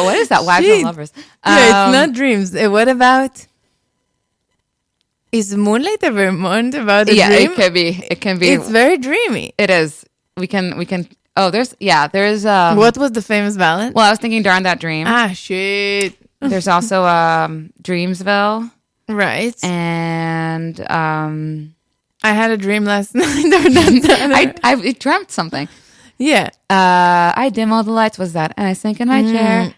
What is that? Wives Shit. and Lovers. Yeah, it's not dreams. What about Is Moonlight a Vermont about a Yeah, dream? it can be. It can be. It's very dreamy. It is. We can. Oh, there's. What was the famous ballad? Well, I was thinking Darn That Dream. Shit. There's also Dreamsville. Right. And I had a dream last night. I dreamt something. Yeah. I dim all the lights. Was that? And I sink in my chair.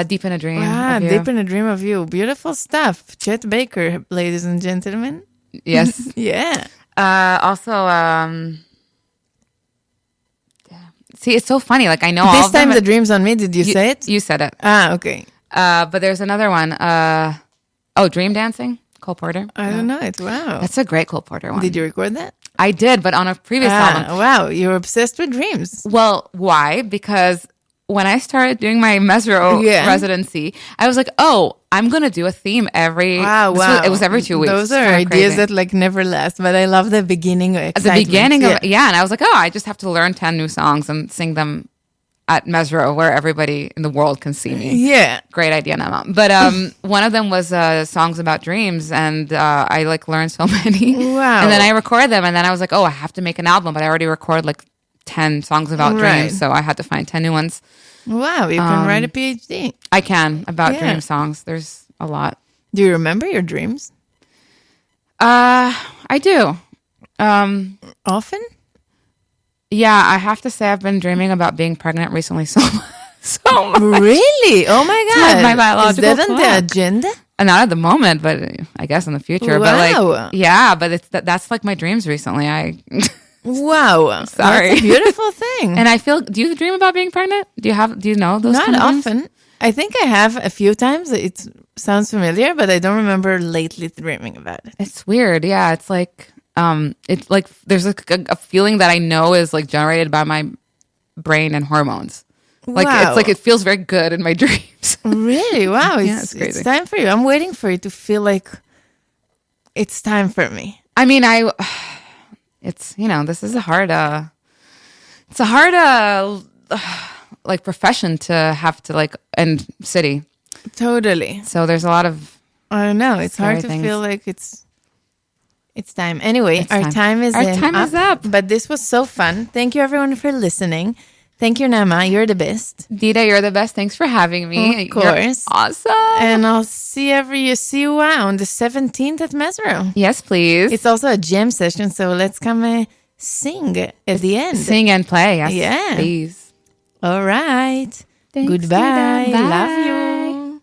Deep in a dream. of you. Deep in a dream of you. Beautiful stuff. Chet Baker, ladies and gentlemen. Yes. Yeah. Also, see, it's so funny. Like I know all This of them. time the dream's on me. Did you say it? You said it. Okay. But there's another one. Dream Dancing. Cole Porter. I don't know it. Wow. That's a great Cole Porter one. Did you record that? I did, but on a previous album. Wow. You're obsessed with dreams. Well, why? Because when I started doing my Mesro residency, I was like, oh, I'm going to do a theme every... Wow. It was every 2 weeks. Those are ideas that like never last, but I love the beginning of excitement. At the beginning of... Yeah, and I was like, oh, I just have to learn 10 new songs and sing them at Mesro where everybody in the world can see me. Yeah. Great idea, Naama. But one of them was songs about dreams, and I like learned so many. Wow. And then I recorded them, and then I was like, oh, I have to make an album, but I already recorded like 10 songs about dreams, so I had to find 10 new ones. Wow, you can write a PhD. I can, about dream songs. There's a lot. Do you remember your dreams? I do. Often? Yeah, I have to say I've been dreaming about being pregnant recently so much. Really? Oh my God. My biological Is that on the agenda? Not at the moment, but I guess in the future. Wow. But like, yeah, but that's like my dreams recently. Wow. Sorry. That's a beautiful thing. And I feel, do you dream about being pregnant? Do you know those Not kind of dreams? often. I think I have a few times. It sounds familiar, but I don't remember lately dreaming about it. It's weird. Yeah, it's like there's like a feeling that I know is like generated by my brain and hormones. Like Wow. it's like it feels very good in my dreams. Really? Wow. It's crazy. It's time for you. I'm waiting for you to feel like it's time for me. I mean, it's this is a hard like profession to have to like and city. Totally. So there's a lot of I don't know. It's hard to things. feel like it's time. Anyway, It's our time. time is up. But this was so fun. Thank you everyone for listening. Thank you, Naama. You're the best. Dida, you're the best. Thanks for having me. Of course. You're awesome. And I'll see you on the 17th at Mesro. Yes, please. It's also a jam session, so let's come sing at the end. Sing and play. Yes, Yeah. please. All right. Thanks, Goodbye. Dida. Bye. Love you.